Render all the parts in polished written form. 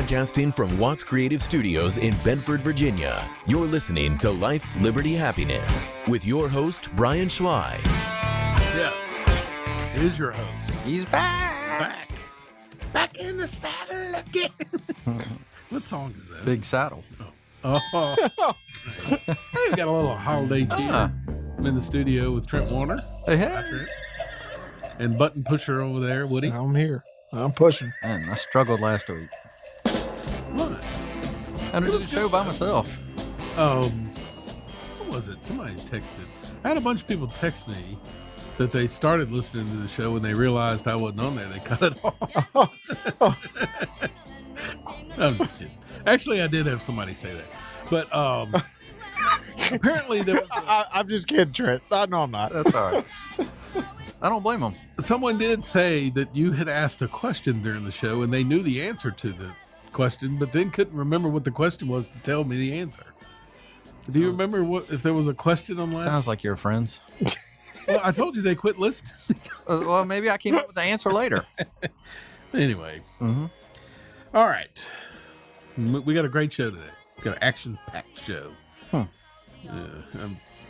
Broadcasting from Watts Creative Studios in Bedford, Virginia, you're listening to Life, Liberty, Happiness with your host, Brian Schley. Yes, it is your host. He's back. Back in the saddle again. What song is that? Big Saddle. Oh. Hey, got a little holiday cheer. I'm in the studio with Trent Warner. Hey. And Button Pusher over there, Woody. I'm here. I'm pushing. Man, I struggled last week. What? I did the show by myself. What was it? Somebody texted. I had a bunch of people text me that they started listening to the show when they realized I wasn't on there. They cut it off. I'm just kidding. Actually, I did have somebody say that. But apparently there was I'm just kidding, Trent. No, I'm not. That's all right. I don't blame them. someone did say that you had asked a question during the show and they knew the answer to the question, but then couldn't remember what the question was to tell me the answer. Do you remember if there was a question on last? Sounds like you're friends. Well, I told you they quit listening. Well, maybe I came up with the answer later. Anyway. Mm-hmm. All right. We got a great show today. We got an action-packed show.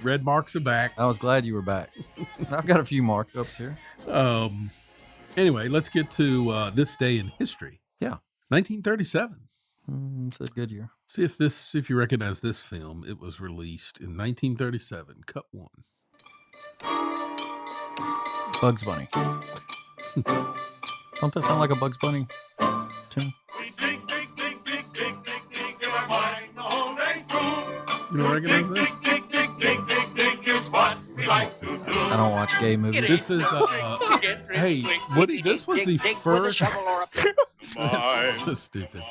Red marks are back. I was glad you were back. I've got a few markups here. Anyway, let's get to this day in history. Yeah. 1937. It's a good year. See if you recognize this film. It was released in 1937. Cut one. Bugs Bunny. Don't that sound like a Bugs Bunny tune? You don't recognize this? I don't watch gay movies. This is, hey, Woody, this was the first. That's so stupid.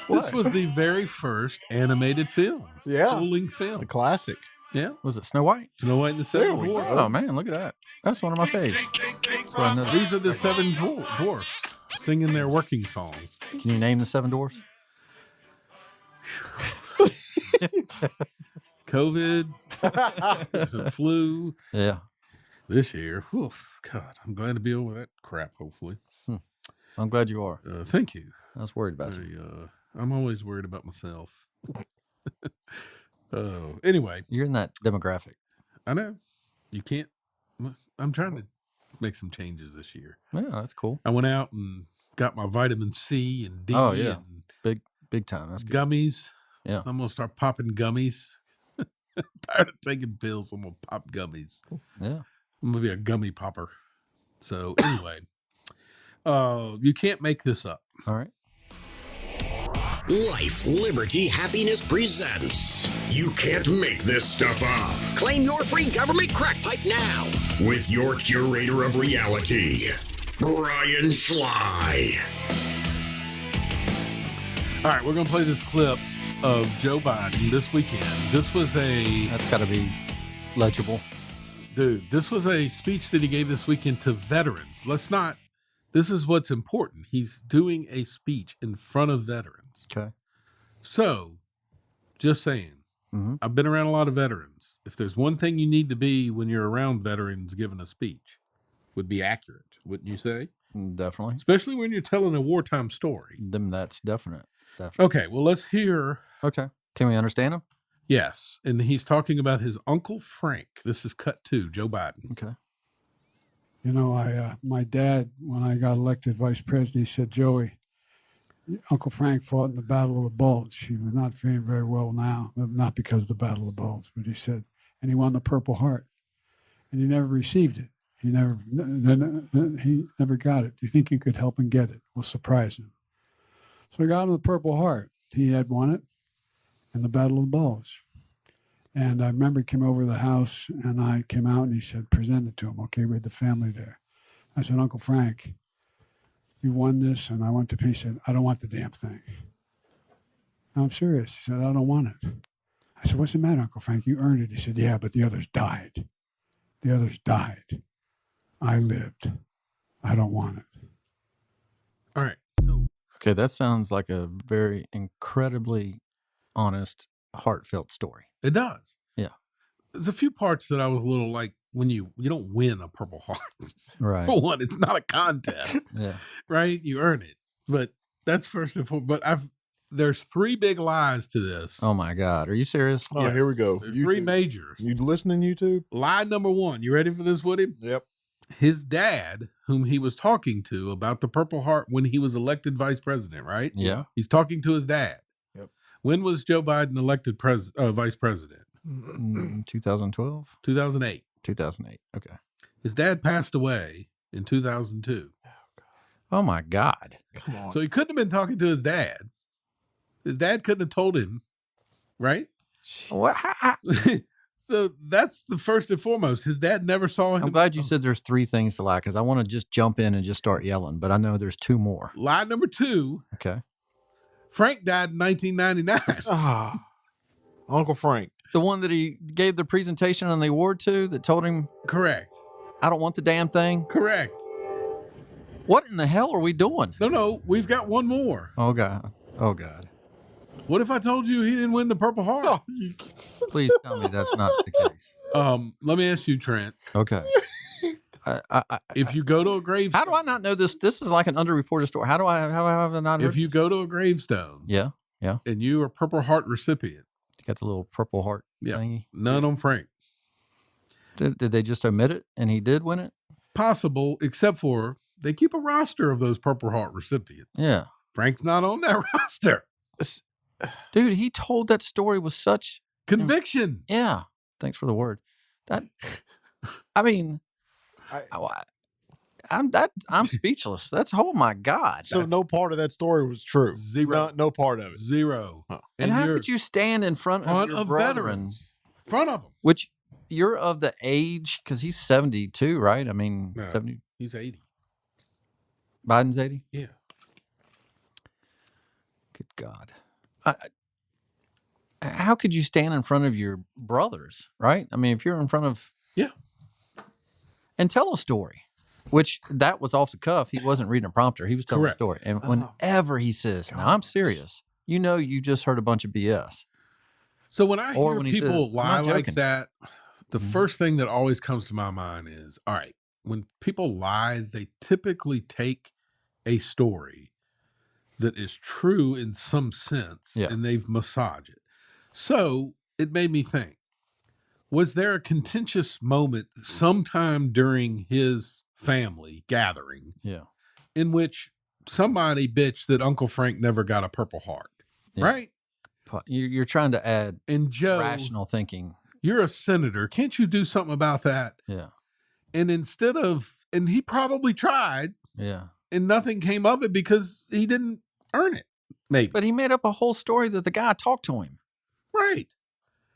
This was the very first animated film. Yeah. Full-length film. A classic. Yeah. Was it Snow White? Snow White and the Seven There we Dwarfs. Oh, man, look at that. That's one of my faves. So I know These are the seven dwarfs singing their working song. Can you name the seven dwarfs? COVID, the flu. Yeah. This year. Oof, God, I'm glad to be over that crap, hopefully. I'm glad you are. Thank you. I was worried about you. I'm always worried about myself. Anyway. You're in that demographic. I know. You can't. I'm trying to make some changes this year. Yeah, that's cool. I went out and got my vitamin C and D Oh, yeah. and Big time. That's good. gummies. Yeah. So I'm going to start popping gummies. Tired of taking pills. I'm going to pop gummies. Yeah. I'm going to be a gummy popper. So anyway, you can't make this up. All right. Life, Liberty, Happiness presents You Can't Make This Stuff Up. Claim your free government crack pipe now. With your curator of reality, Brian Schley. All right, we're going to play this clip of Joe Biden this weekend. This was That's got to be legible. This was a speech that he gave this weekend to veterans. This is what's important. He's doing a speech in front of veterans. Okay. So, just saying, I've been around a lot of veterans. If there's one thing you need to be when you're around veterans giving a speech, would be accurate, wouldn't you say? Definitely. Especially when you're telling a wartime story. Then that's definite. Definitely. Okay, well, let's hear. Okay. Can we understand him? Yes, and he's talking about his Uncle Frank. This is cut two, Joe Biden. Okay. You know, my dad, when I got elected vice president, he said, Joey, Uncle Frank fought in the Battle of the Bulge. He was not feeling very well now, not because of the Battle of the Bulge, but he said, and he won the Purple Heart, and he never received it. He never got it. Do you think you could help him get it? We'll surprise him. So I got him the Purple Heart. He had won it in the Battle of the Bulge. And I remember he came over to the house, and I came out, and he said, present it to him. Okay, we had the family there. I said, Uncle Frank, you won this, and I went to him. He said, I don't want the damn thing. I'm serious. He said, I don't want it. I said, what's the matter, Uncle Frank? You earned it. He said, yeah, but the others died. The others died. I lived. I don't want it. All right, so. Okay, that sounds like a very incredibly honest, heartfelt story. It does. Yeah. There's a few parts that I was a little like, when you don't win a Purple Heart. Right. For one, it's not a contest. Yeah. Right? You earn it. But that's first and foremost. But there's three big lies to this. Oh my God. Are you serious? Oh, here we go. There's three majors. You listening, YouTube? Lie number one. You ready for this, Woody? Yep. His dad, whom he was talking to about the Purple Heart when he was elected vice president, right? Yeah. He's talking to his dad. Yep. When was Joe Biden elected vice president? 2012? 2008. 2008. Okay. His dad passed away in 2002. Oh my God. Come on. So he couldn't have been talking to his dad. His dad couldn't have told him, right? What? So that's the first and foremost. His dad never saw him. I'm glad you said there's three things to lie because I want to just jump in and just start yelling, but I know there's two more. Lie number two. Okay. Frank died in 1999. Ah, Uncle Frank. The one that he gave the presentation on the award to that told him, Correct. I don't want the damn thing. Correct. What in the hell are we doing? No, we've got one more. Oh God. Oh God. What if I told you he didn't win the Purple Heart? Please tell me that's not the case. Let me ask you, Trent. Okay. If you go to a gravestone, How do I not know this? This is like an underreported story. How have I not heard if you go to a gravestone, Yeah. and you are a Purple Heart recipient, You got the little Purple Heart yeah, thingy. none on Frank. Did they just omit it and he did win it? Possible, except for they keep a roster of those Purple Heart recipients. Yeah. Frank's not on that roster. Dude, he told that story with such Conviction. yeah. Thanks for the word. That I mean I'm speechless. That's oh my God. So no part of that story was true. Zero. No part of it. Zero. Huh. And how you're could you stand in front of your brethren, veterans? Front of them. which you're of the age because he's 72, right? I mean, No. 70. He's 80. Biden's 80. Yeah. Good God. How could you stand in front of your brothers, right? I mean, if you're in front of Yeah. and tell a story, which that was off the cuff. He wasn't reading a prompter. He was telling Correct. a story. And whenever he says, "Now I'm serious," you know, you just heard a bunch of BS. So when I Or hear when he people says, "I'm lie not like joking." that, the first thing that always comes to my mind is, all right, when people lie, they typically take a story that is true in some sense Yeah. and they've massaged it. So it made me think, was there a contentious moment sometime during his family gathering Yeah. in which somebody bitched that Uncle Frank never got a Purple Heart, Yeah. right? You're trying to add And Joe, rational thinking. you're a senator. Can't you do something about that? Yeah. And instead of, and he probably tried Yeah. and nothing came of it because he didn't earn it, maybe. But he made up a whole story that the guy talked to him Right.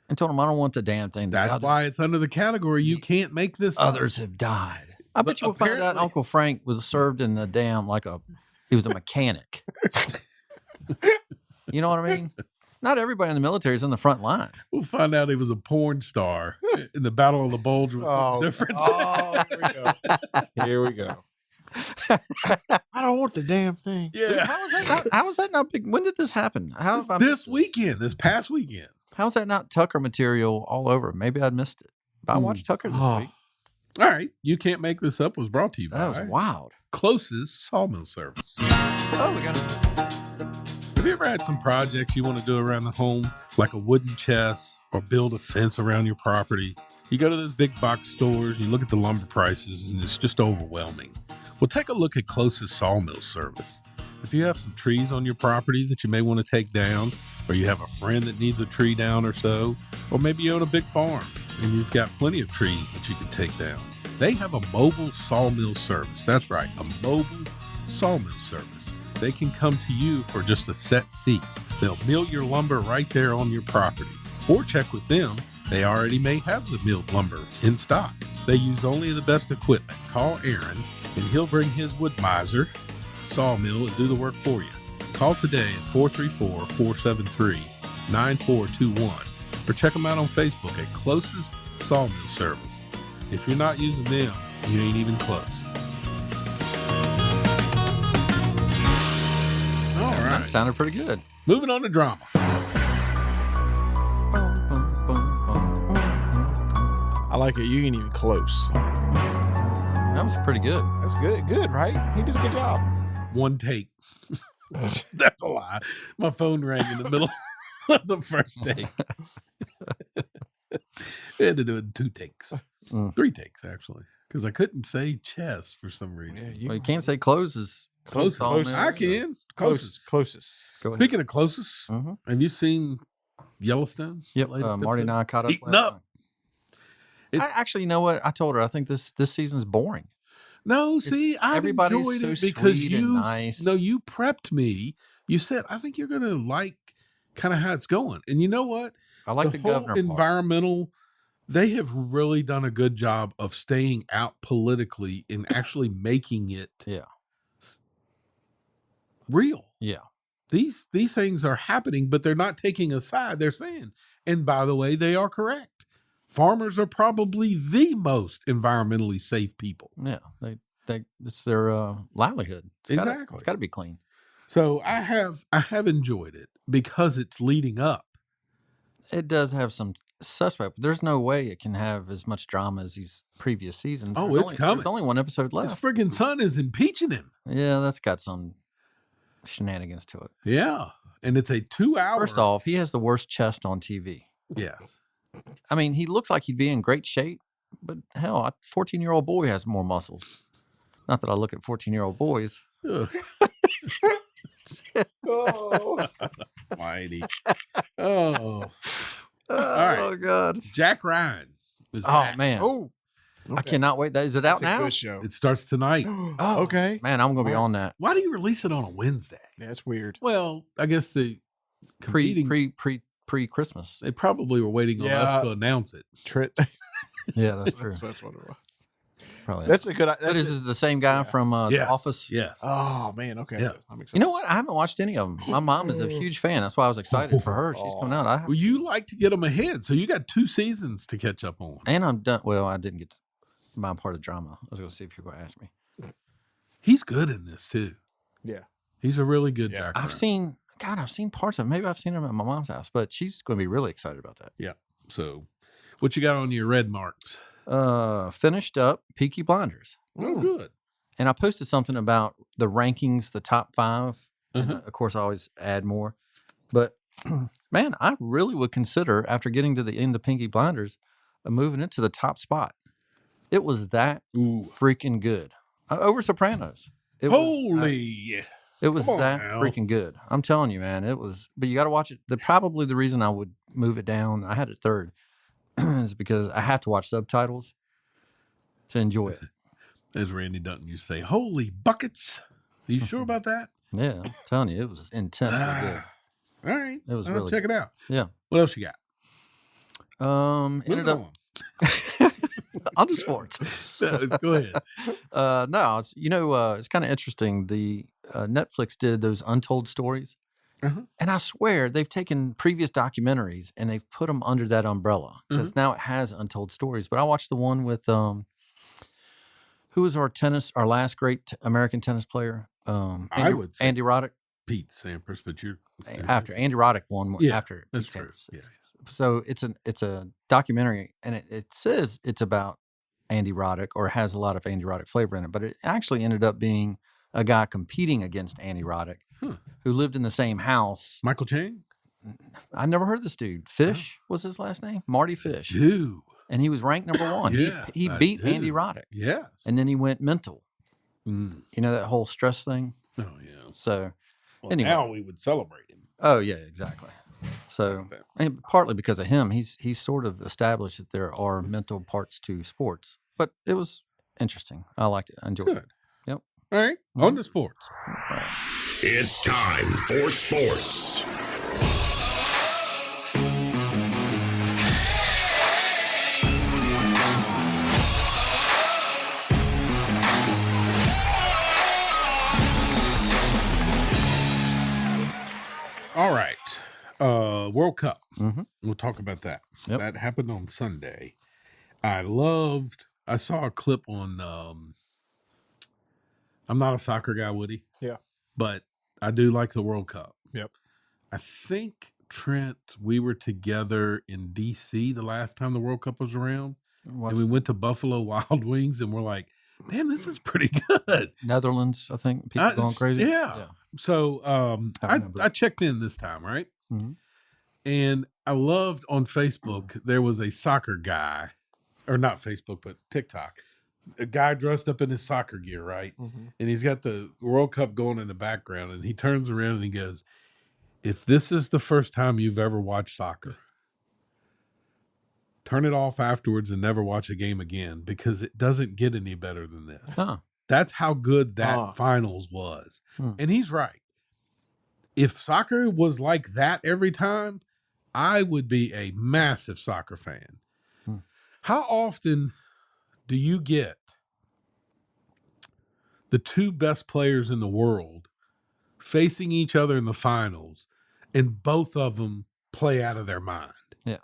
and told him, "I don't want the damn thing." That's why it's under the category you can't make this up. others have died. I bet But you will find out apparently- Uncle Frank was served in the damn he was a mechanic. You know what I mean? Not everybody in the military is in the front line. We'll find out he was a porn star in the Battle of the Bulge was something different. Oh, here we go. Here we go. I don't want the damn thing. Yeah. How is that not big? When did this happen? This weekend, this past weekend. How is that not Tucker material all over? Maybe I missed it. But I watched Tucker this week. All right. You Can't Make This Up was brought to you That was by wild. Closest Sawmill Service. Oh, we got it. Have you ever had some projects you want to do around the home, like a wooden chest or build a fence around your property? You go to those big box stores, you look at the lumber prices, and it's just overwhelming. Well, take a look at Closest Sawmill Service. If you have some trees on your property that you may want to take down, or you have a friend that needs a tree down or so, or maybe you own a big farm and you've got plenty of trees that you can take down, they have a mobile sawmill service. That's right, a mobile sawmill service. They can come to you for just a set fee. They'll mill your lumber right there on your property. Or check with them. They already may have the milled lumber in stock. They use only the best equipment. Call Aaron and he'll bring his wood miser sawmill and do the work for you. Call today at 434-473-9421 or check them out on Facebook at Closest Sawmill Service. If you're not using them, you ain't even close. All That right. sounded pretty good. Moving on to drama. I like it. You ain't even close. That was pretty good. That's good. Good, right? He did a good job. One take. That's a lie. My phone rang in the middle of the first take. We had to do it in 2 takes. 3 takes, actually. Because I couldn't say chess for some reason. Well, you can't say closes. Closest. I can. Closest. Closest. Go ahead. Speaking of closest, Mhm. have you seen Yellowstone? Yep. Latest Marty and episode? I caught up. Heating last up. night. I actually, you know what? I told her I think this season's boring. No, see, I everybody's enjoyed so it because sweet and you nice. No, you prepped me. You said, I think you're gonna like kind of how it's going. And you know what? I like the whole governor part. environmental, they have really done a good job of staying out politically and actually making it Yeah. real. Yeah. These things are happening, but they're not taking a side. They're saying, and by the way, they are correct. Farmers are probably the most environmentally safe people. Yeah. They it's their livelihood. Exactly. It's got to be clean. So I have enjoyed it because it's leading up. It does have some suspect, but there's no way it can have as much drama as these previous seasons. Oh, There's it's only, coming. There's only one episode His left. friggin' son is impeaching him. Yeah, that's got some shenanigans to it. Yeah. And it's a 2-hour. First off, he has the worst chest on TV. Yes. I mean, he looks like he'd be in great shape, but hell, a 14-year-old boy has more muscles. Not that I look at 14-year-old boys. Ugh. Oh. Mighty. Oh. right. Oh, God. Jack Ryan is Oh, back. man. Oh. I cannot wait. Is it out That's now? a good show. It starts tonight. Oh, Okay. Man, I'm going to be on that. Why do you release it on a Wednesday? Yeah, that's weird. Well, I guess the competing, Pre-Christmas. they probably were waiting on Yeah. us to announce it. Yeah, that's true. That's what it was. Probably. That's a good. But That's is it the same guy from The Yes. Office? Yes. oh man. Okay. Yeah. I'm excited. You know what? I haven't watched any of them. My mom is a huge fan. That's why I was excited for her. She's coming out. Well, you like to get them ahead, so you got 2 seasons to catch up on. And I'm done. Well, I didn't get to my part of drama. I was going to see if you were going to ask me. He's good in this too. Yeah. He's a really good Yeah. Jack I've Ryan. seen parts of it. Maybe I've seen him at my mom's house, but she's going to be really excited about that. Yeah. So, what you got on your red marks? Finished up Peaky Blinders. Oh, good. And I posted something about the rankings, the top 5. And Uh-huh. of course, I always add more. But man, I really would consider, after getting to the end of Peaky Blinders, moving it to the top spot. It was that Ooh. freaking good. Over Sopranos. It Holy. was come on that now. freaking good. I'm telling you, man. It was. But you got to watch it. Probably the reason I would move it down, I had it third, is because I have to watch subtitles to enjoy it. As Randy Dutton used to say, holy buckets. Are you sure about that? Yeah, I'm telling you, it was intensely good. All right. It was I'll really check it out. Yeah. What else you got? Ended up on the sports. Go ahead. No, it's kind of interesting. The Netflix did those Untold Stories, Uh-huh. and I swear they've taken previous documentaries and they've put them under that umbrella because now it has Untold Stories. But I watched the one with who was our last great American tennis player? I would say Andy Roddick. Pete Sampras, but you're After Andy Roddick won Yeah, after that's Pete true. Sampras. Yeah. So it's a documentary, and it says it's about Andy Roddick or has a lot of Andy Roddick flavor in it, but it actually ended up being a guy competing against Andy Roddick who lived in the same house. Michael Chang? I never heard of this dude. Fish was his last name? Marty Fish. Dude. And he was ranked number 1. Yes, he I beat do. Andy Roddick. Yes. And then he went mental. Mm. You know that whole stress thing? Oh, yeah. So, Well, anyway. now we would celebrate him. Oh, yeah, exactly. So, and partly because of him, he's sort of established that there are mental parts to sports. But it was interesting. I liked it. I enjoyed it. Good. Yep. All right. On to sports. It's time for sports. All right. World Cup. Mhm. We'll talk about that. Yep. That happened on Sunday. I saw a clip on, I'm not a soccer guy, Woody. Yeah. But I do like the World Cup. Yep. I think, Trent, we were together in D.C. the last time the World Cup was around. And we went to Buffalo Wild Wings and we're like, man, this is pretty good. Netherlands, I think. People going crazy. Yeah. So I remember. I checked in this time, right? Mhm. And I loved on Facebook, there was a soccer guy, or not Facebook, but TikTok. A guy dressed up in his soccer gear, right? And he's got the World Cup going in the background, and he turns around and he goes, if this is the first time you've ever watched soccer, turn it off afterwards and never watch a game again, because it doesn't get any better than this. Huh. That's how good that finals was. And he's right. If soccer was like that every time, I would be a massive soccer fan. How often do you get the two best players in the world facing each other in the finals and both of them play out of their mind? Yeah.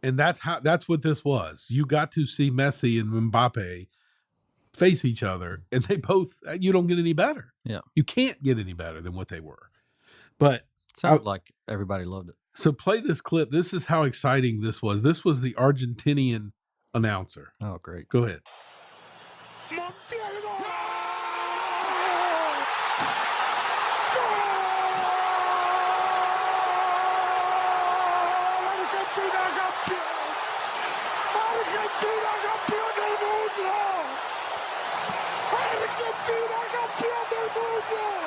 And that's what this was. You got to see Messi and Mbappe face each other, and they both, you don't get any better. Yeah. You can't get any better than what they were. But Sounded like everybody loved it. so play this clip. This is how exciting this was. This was the Argentinian announcer. Oh, great. Go ahead.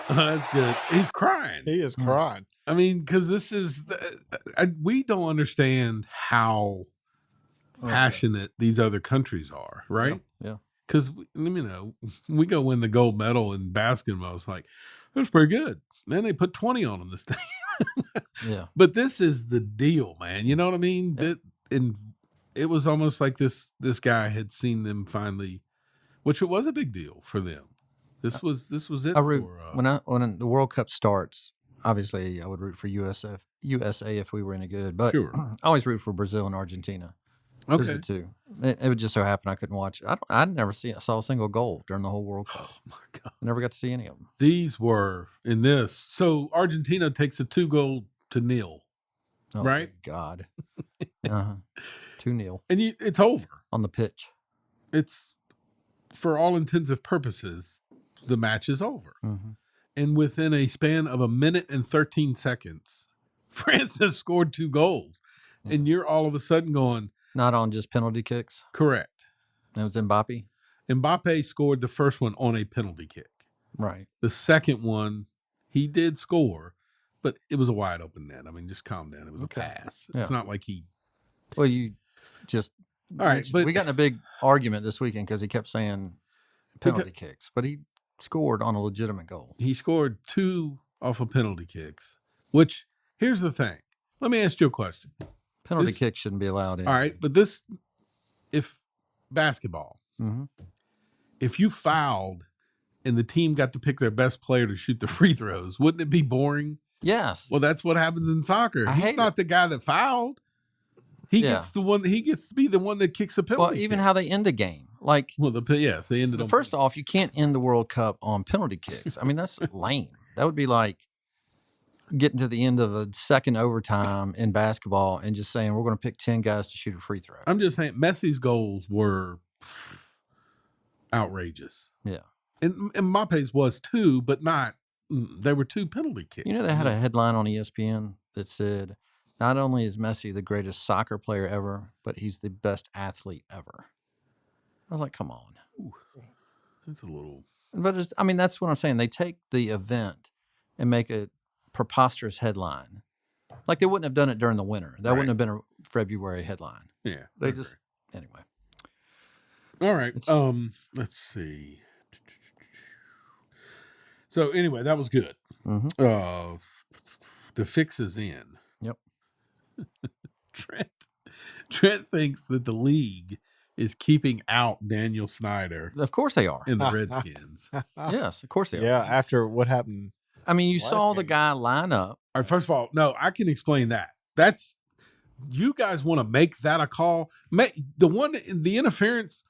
That's good. He's crying. He is crying. I mean, because this is, we don't understand how passionate these other countries are, right? Yeah. Because, we go win the gold medal in basketball. It's like, that's pretty good. Then they put 20 on them this thing. Yeah. But this is the deal, man. You know what I mean? Yeah. And it was almost like this guy had seen them finally, which it was a big deal for them. This was it. I root for, when the World Cup starts. Obviously, I would root for USA if we were any good. But Sure. I always root for Brazil and Argentina. Those are Okay. the two. It would just so happen I couldn't watch. I never saw a single goal during the whole World Cup. Oh my God. I never got to see any of them. These were in this. So Argentina takes a 2-0 Oh, right? good God. 2-0 and it's over. on the pitch. It's, for all intents and purposes, the match is over. Mm-hmm. And within a span of 1 minute and 13 seconds, France has scored 2 goals. And you're all of a sudden going, Not on just penalty kicks. correct. It was Mbappe. Mbappe scored the first one on a penalty kick. Right. The second one, he did score, but it was a wide open net. I mean, just calm down. It was a pass. It's Yeah. not like he. Well, you just. All right, but we got in a big argument this weekend because he kept saying penalty kicks, but he scored on a legitimate goal. he scored 2 off of penalty kicks, which, here's the thing. Let me ask you a question. Penalty This- kicks shouldn't be allowed in. All right, but if basketball, Mm-hmm. if you fouled and the team got to pick their best player to shoot the free throws, wouldn't it be boring? Yes. Well, that's what happens in soccer. I He's hate not the guy that fouled. He Yeah. gets he gets to be the one that kicks the penalty. Well, even kick. how they end a game. Like, yes, they ended up first off, you can't end the World Cup on penalty kicks. I mean, that's lame. That would be like getting to the end of a second overtime in basketball and just saying, we're going to pick 10 guys to shoot a free throw. I'm just saying Messi's goals were outrageous. Yeah. And Mbappe's was too, but not. They were 2 penalty kicks. You know, they had a headline on ESPN that said, not only is Messi the greatest soccer player ever, but he's the best athlete ever. I was like, come on. That's a little. But that's what I'm saying. They take the event and make a preposterous headline. Like they wouldn't have done it during the winter. That wouldn't have been a February headline. Yeah. They I just, anyway. agree. All right. Let's see. So anyway, that was good. Mm-hmm. The fix is in. Yep. Trent thinks that the league is keeping out Daniel Snyder Of course they are. and the Redskins. Yes, of course they are. Yeah, after what happened. I mean, you Last saw the game. guy line up. All right, first of all, no, I can explain that. That's, you guys want to make that a call. The interference,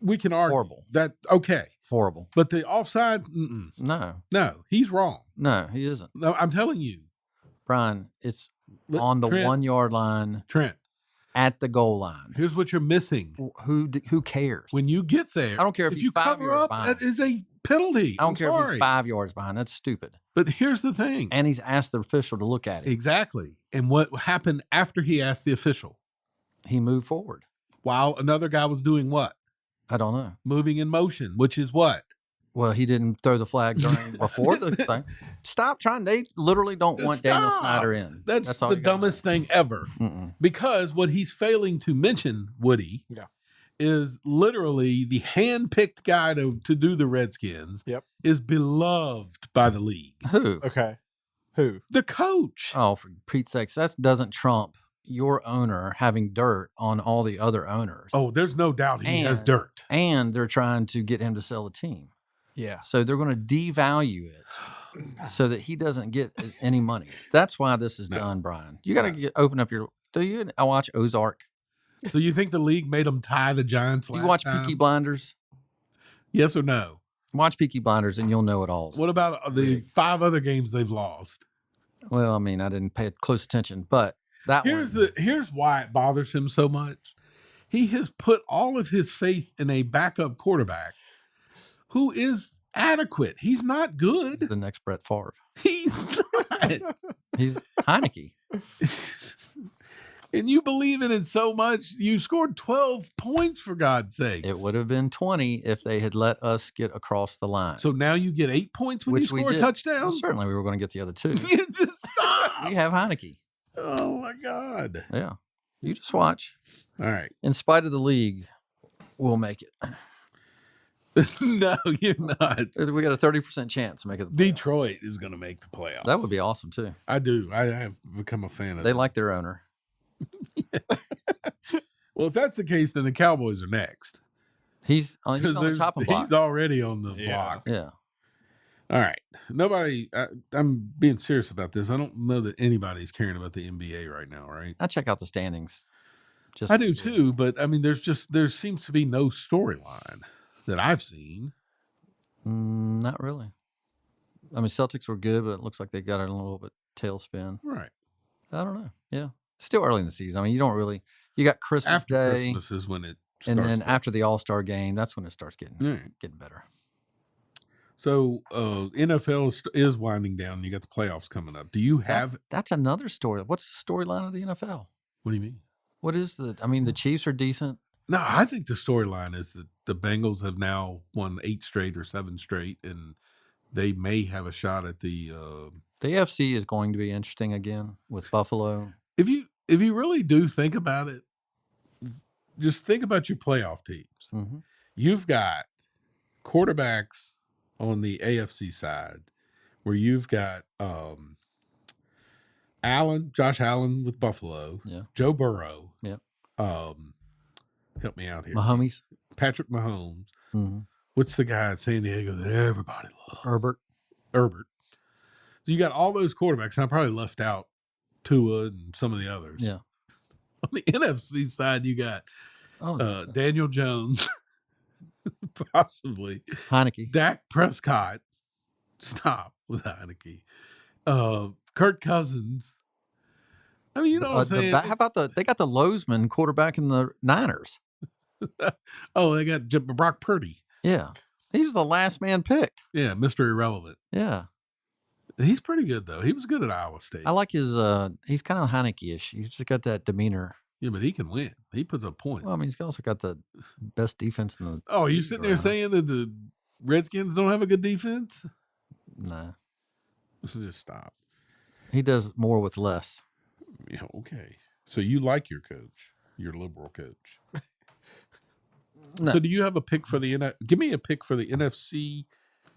we can argue. Horrible. That, okay. Horrible. But the offsides, no, he's wrong. No, he isn't. No, I'm telling you. Brian, it's Let- on the Trent- 1 yard line Trent, at the goal line. Here's what you're missing. Who cares? When you get there, I don't care if he's you 5 cover yards up, behind. that is a penalty. I don't care if sorry. he's 5 yards behind. That's stupid. But here's the thing. And he's asked the official to look at it. Exactly. And what happened after he asked the official? He moved forward. While another guy was doing what? I don't know. Moving in motion, which is what? Well, he didn't throw the flag before the thing. Stop trying. They literally don't want Daniel Stop. Snyder in. That's all the you gotta dumbest thing ever. Mm-mm. Because what he's failing to mention, Woody, Yeah. is literally the hand-picked guy to do the Redskins Yep. is beloved by the league. Who? Okay. Who? The coach. Oh, for Pete's sakes, that doesn't trump your owner having dirt on all the other owners. Oh, there's no doubt he has And- dirt. And they're trying to get him to sell the team. Yeah. So they're going to devalue it so that he doesn't get any money. That's why this is No. done, Brian. You got to open up your. Do you watch Ozark? So you think the league made him tie the Giants You last watch time? Peaky Blinders? Yes or no? Watch Peaky Blinders and you'll know it all. What about the 5 other games they've lost? Well, I mean, I didn't pay close attention, but that Here's one. here's why it bothers him so much. He has put all of his faith in a backup quarterback who is adequate. He's not good. He's the next Brett Favre. He's not. He's Heineke. And you believe in it so much, you scored 12 points for God's sake. It would have been 20 if they had let us get across the line. So now you get 8 points when Which you we score a did. touchdown? Well, certainly we were going to get the other 2. You just stop. We have Heineke. Oh my God. Yeah. You just watch. All right. In spite of the league, we'll make it. No, you're not. We got a 30% chance to make it. Detroit is going to make the playoffs. That would be awesome too. I do. I have become a fan of They them. like their owner. Well, if that's the case, then the Cowboys are next. He's on the Because top of block. he's already on the Yeah. block. Yeah. All right. Nobody, I'm being serious about this. I don't know that anybody's caring about the NBA right now, right? I check out the standings. Just I to do see. too, but I mean, there seems to be no storyline that I've seen. Not really. I mean, Celtics were good, but it looks like they got a little bit tailspin. Right. I don't know. Yeah. Still early in the season. I mean, you don't really, you got Christmas After Day. Christmas is when it starts. And then to- after the All-Star game, that's when it starts getting All right. better. So NFL is winding down. You got the playoffs coming up. Do you have? That's another story. What's the storyline of the NFL? What do you mean? What is the Chiefs are decent. No, I think the storyline is that the Bengals have now won 8 straight or 7 straight, and they may have a shot at the. The AFC is going to be interesting again with Buffalo. If you really do think about it, just think about your playoff teams. Mhm. You've got quarterbacks on the AFC side where you've got Josh Allen with Buffalo, Yeah. Joe Burrow, Yep. help me out here, Mahomes. Patrick Mahomes. Mhm. What's the guy at San Diego that everybody loves? Herbert. Herbert. So you got all those quarterbacks, and I probably left out Tua and some of the others. Yeah. On the NFC side, you got Oh, Daniel Jones, possibly Heineke. Dak Prescott. Stop with Heineke. Kirk Cousins. I mean, you know what I'm saying? How about they got the Lozman quarterback in the Niners? Oh, they got Brock Purdy. Yeah. He's the last man picked. Yeah, Mr. Irrelevant. Yeah. He's pretty good though. He was good at Iowa State. I like his he's kind of Heineke-ish. He's just got that demeanor. Yeah, but he can win. He puts up points. Well, I mean, he's also got the best defense in the Oh, you sitting there around. saying that the Redskins don't have a good defense? Nah. Let's just stop. He does more with less. Yeah, okay. So you like your coach, your liberal coach. No. So do you have a pick for the give me a pick for the NFC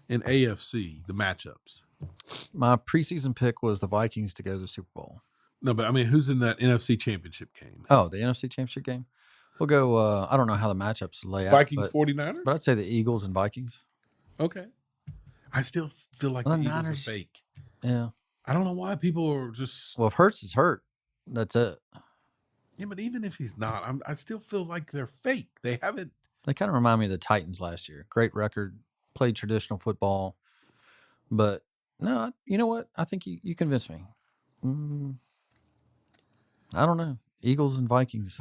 and AFC, the matchups. My preseason pick was the Vikings to go to the Super Bowl. No, but I mean, who's in that NFC championship game? Oh, the NFC Championship game? We'll go, I don't know how the matchups lay out. Vikings, but, 49ers? but I'd say the Eagles and Vikings. Okay. I still feel like Well, the the Eagles Niners- are fake. Yeah. I don't know why people are just. Well, if Hurts is hurt, that's it. Yeah, but even if he's not, I still feel like they're fake. They haven't. They kind of remind me of the Titans last year. Great record, played traditional football. But no, you know what? I think you convinced me. I don't know. Eagles and Vikings,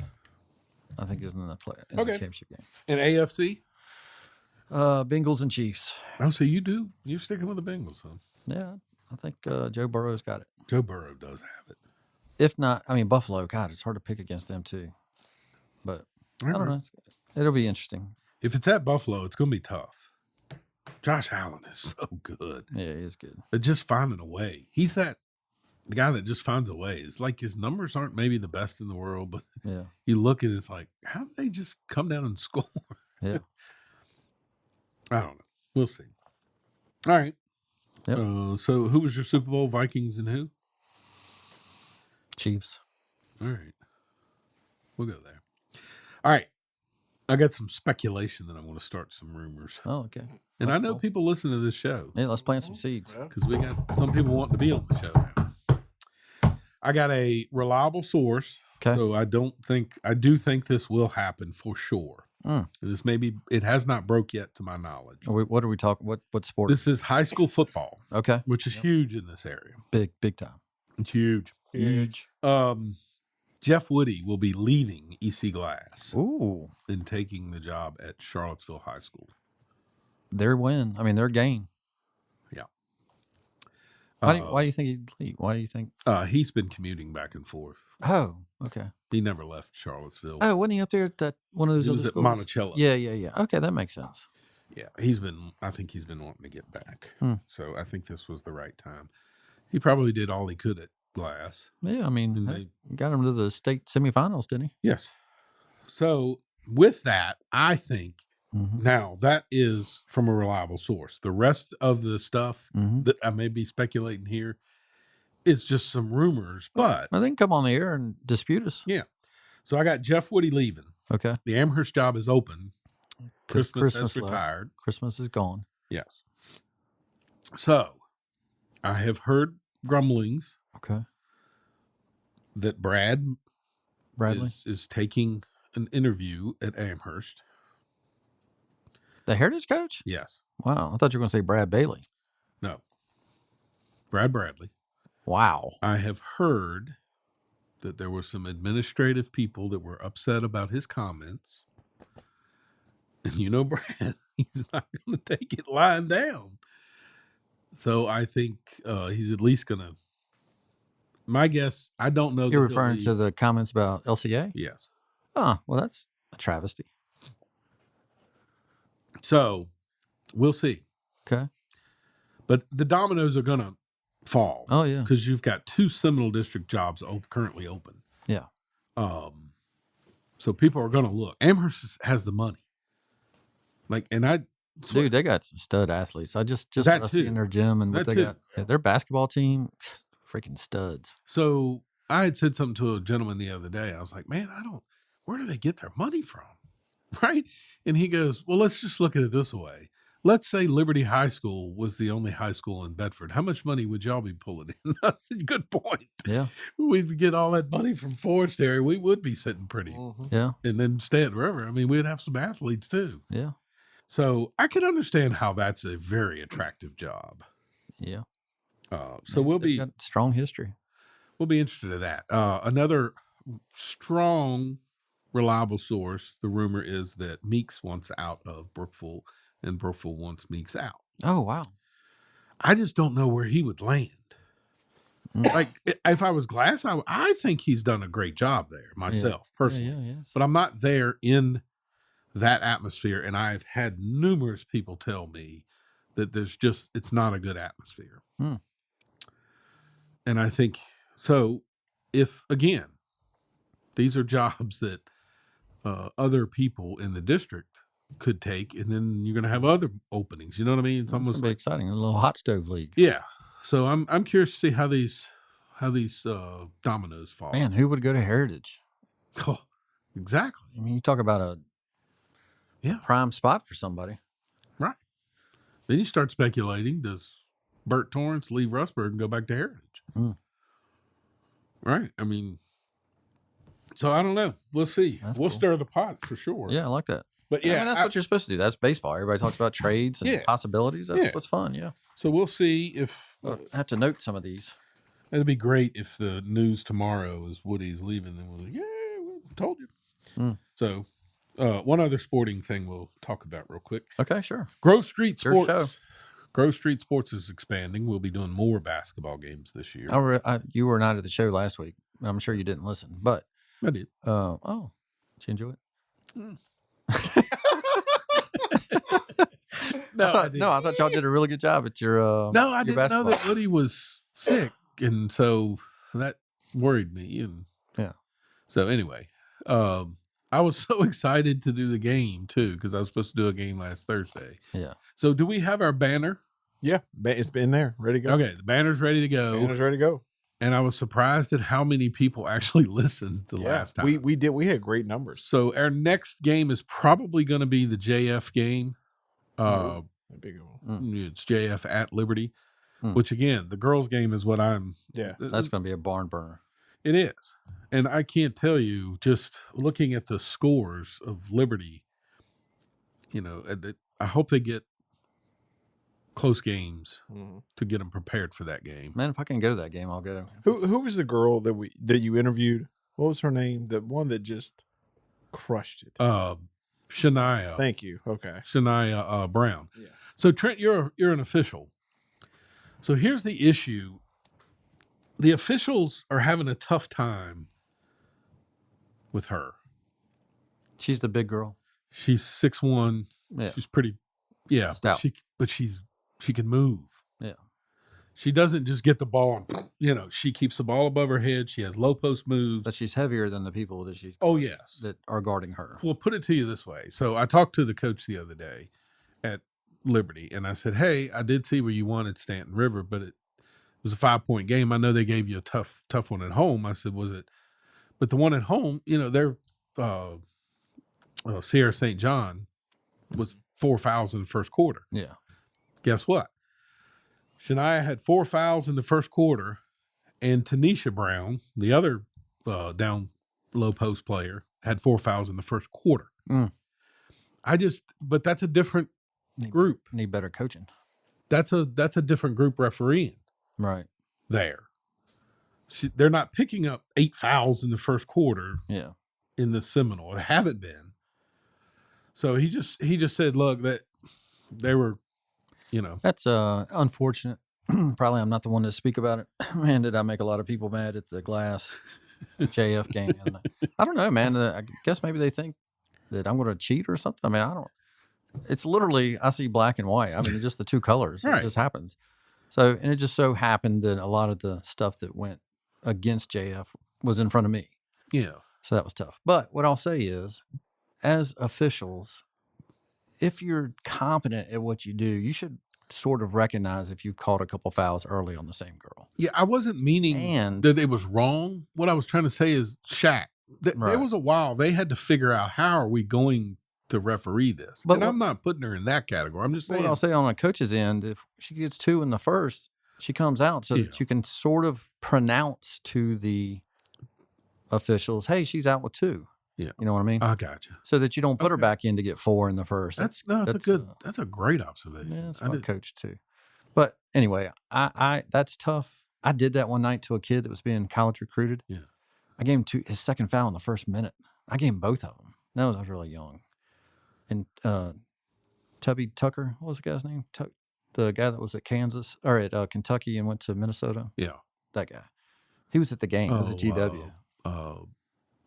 I think, is in the Okay. championship game. And AFC? Bengals and Chiefs. Oh, so you're sticking with the Bengals, huh? Yeah, I think Joe Burrow's got it. Joe Burrow does have it. If not, I mean, Buffalo, God, it's hard to pick against them too. But I don't know. It'll be interesting. If it's at Buffalo, it's going to be tough. Josh Allen is so good. Yeah, he is good. But just finding a way. He's the guy that just finds a way. It's like his numbers aren't maybe the best in the world, but Yeah. you look at it, it's like, how did they just come down and score? Yeah. I don't know. We'll see. All right. Yep. So who was your Super Bowl? Vikings and who? Chiefs. All right. We'll go there. All right. I got some speculation that I want to start some rumors. Oh, okay. And That's I know cool. people listen to this show Yeah, let's plant some seeds. because we got some people wanting to be on the show now. I got a reliable source. Okay. So I do think this will happen for sure. This it has not broke yet to my knowledge. What are we talking? What sport? This is high school football, Okay. which is huge in this area. Big time. It's huge. Huge. Jeff Woody will be leaving EC Glass Ooh, and taking the job at Charlottesville High School. their win. I mean, their gain. Yeah. Why do you think he'd leave? Why do you think? He's been commuting back and forth. Oh, okay. He never left Charlottesville. Oh, wasn't he up there at that one of those He other was at schools? Monticello. Yeah. Okay, that makes sense. Yeah, I think he's been wanting to get back. Hmm. So I think this was the right time. He probably did all he could at Glass. Yeah, I mean, And he got him to the state semifinals, didn't he? Yes. So with that, I think now that is from a reliable source. The rest of the stuff that I may be speculating here is just some rumors, but Well, they can come on the air and dispute us. yeah. So I got Jeff Woody leaving. Okay. The Amherst job is open. Christmas has left. retired. Christmas is gone. Yes. So I have heard grumblings Okay. that Bradley is taking an interview at Amherst. The Heritage coach? Yes. Wow. I thought you were going to say Brad Bailey. No. Brad Bradley. Wow. I have heard that there were some administrative people that were upset about his comments. And you know, Brad, he's not going to take it lying down. So I think he's at least going to. My guess, I don't know. You're referring to the comments about LCA? Yes. Oh, well, that's a travesty. So we'll see. Okay. But the dominoes are going to fall. Oh, yeah. Because you've got 2 Seminole District jobs currently open. Yeah. So people are going to look. Amherst has the money. Dude, they got some stud athletes. I just That what I see too. in their gym and what That they too. got. Yeah, their basketball team, freaking studs. So I had said something to a gentleman the other day. I was like, man, where do they get their money from? Right? And he goes, well, let's just look at it this way. Let's say Liberty High School was the only high school in Bedford. How much money would y'all be pulling in? I said, good point. Yeah. We'd get all that money from Forest area. We would be sitting pretty. Yeah. And then Stanton River. I mean, we'd have some athletes too. Yeah. So I can understand how that's a very attractive job. Yeah. So we'll They've be got strong history. We'll be interested in that. Another strong, reliable source, the rumor is that Meeks wants out of Brookville and Brookville wants Meeks out. Oh, wow. I just don't know where he would land. Like, if I was Glass, I think he's done a great job there myself, personally. Yeah. But I'm not there in that atmosphere, and I've had numerous people tell me that it's not a good atmosphere. And I think, so if, again, these are jobs that other people in the district could take, and then you're going to have other openings. You know what I mean? It's It's going almost to be like, exciting. A little hot stove league. yeah. So I'm curious to see how these dominoes fall. Man, who would go to Heritage? Oh, exactly. I mean, you talk about a prime spot for somebody. Right. Then you start speculating, does Bert Torrance leave Rustburg and go back to Heritage? Right. I mean, so I don't know. We'll see. We'll cool. stir the pot for sure. Yeah, I like that. But Yeah, yeah, I mean, that's what you're supposed to do. That's baseball. Everybody talks about trades and possibilities. That's what's fun. Yeah. so we'll see if I have to note some of these. it'd be great if the news tomorrow is Woody's leaving. Then we'll like, Told you. Mm. So, one other sporting thing we'll talk about real quick. Okay, sure. Grove Street Your Sports. show. Grove Street Sports is expanding. We'll be doing more basketball games this year. You were not at the show last week. I'm sure you didn't listen, but I did. did you enjoy it? I thought y'all did a really good job at your No, I your didn't know basketball. that Woody was sick, and so that worried me. And Yeah. So anyway, I was so excited to do the game too because I was supposed to do a game last Thursday. Yeah. So do we have our banner? Yeah, it's been there, ready to go. Okay, the banner's ready to go. Banner's ready to go. And I was surprised at how many people actually listened the last time. We did. We had great numbers. So our next game is probably going to be the JF game. A big one. It's JF at Liberty, Mm. which again, the girls' game is what I'm. Yeah. That's going to be a barn burner. It is, and I can't tell you. Just looking at the scores of Liberty, I hope they get close games to get them prepared for that game. Man, if I can go to that game, I'll go. Who was the girl that you interviewed? What was her name? The one that just crushed it. Shania. Thank you. Okay. Shania Brown. Yeah. So Trent, you're an official. So here's the issue. The officials are having a tough time with her. She's the big girl. She's 6'1". Yeah. She's pretty, yeah. Stout. She can move. Yeah. She doesn't just get the ball and, she keeps the ball above her head. She has low post moves. But she's heavier than the people that she's Oh, yes. that are guarding her. Well, put it to you this way. So I talked to the coach the other day at Liberty, and I said, hey, I did see where you won at Stanton River, but it was a 5-point game. I know they gave you a tough one at home. I said, was it? But the one at home, they're Sierra St. John was 4 fouls in the first quarter. Yeah. Guess what? Shania had 4 fouls in the first quarter, and Tanisha Brown, the other down low post player, had 4 fouls in the first quarter. Mm. But that's a different group. Need better coaching. That's a different group refereeing Right. there. They're not picking up 8 fouls in the first quarter Yeah. in the Seminole. They haven't been. So he just said, look, that they were, That's unfortunate. Probably I'm not the one to speak about it. Man, did I make a lot of people mad at the Glass JF game. And I don't know, man. I guess maybe they think that I'm going to cheat or something. I mean, I don't. It's literally, I see black and white. I mean, just the two colors. Right. It just happens. So, and it just so happened that a lot of the stuff that went against JF was in front of me. Yeah. So that was tough. But what I'll say is, as officials, if you're competent at what you do, you should sort of recognize if you've called a couple fouls early on the same girl. Yeah, I wasn't meaning And- that it was wrong. What I was trying to say is Shaq. There Right. was a while they had to figure out how are we going to referee this. But And what- I'm not putting her in that category. I'm just saying. What I'll say on a coach's end, if she gets 2 in the first, she comes out so Yeah. that you can sort of pronounce to the officials, hey, she's out with 2. Yeah. You know what I mean? I got you. So that you don't put her Okay. back in to get 4 in the first. That's a great observation. Yeah, that's I my did- coach too. But anyway, I that's tough. I did that one night to a kid that was being college recruited. Yeah. I gave him his second foul in the first minute. I gave him both of them. No, I was really young. And Tubby Tucker, what was the guy's name? The guy that was at Kansas or at Kentucky and went to Minnesota. Yeah. That guy. He was at the game. He was at GW.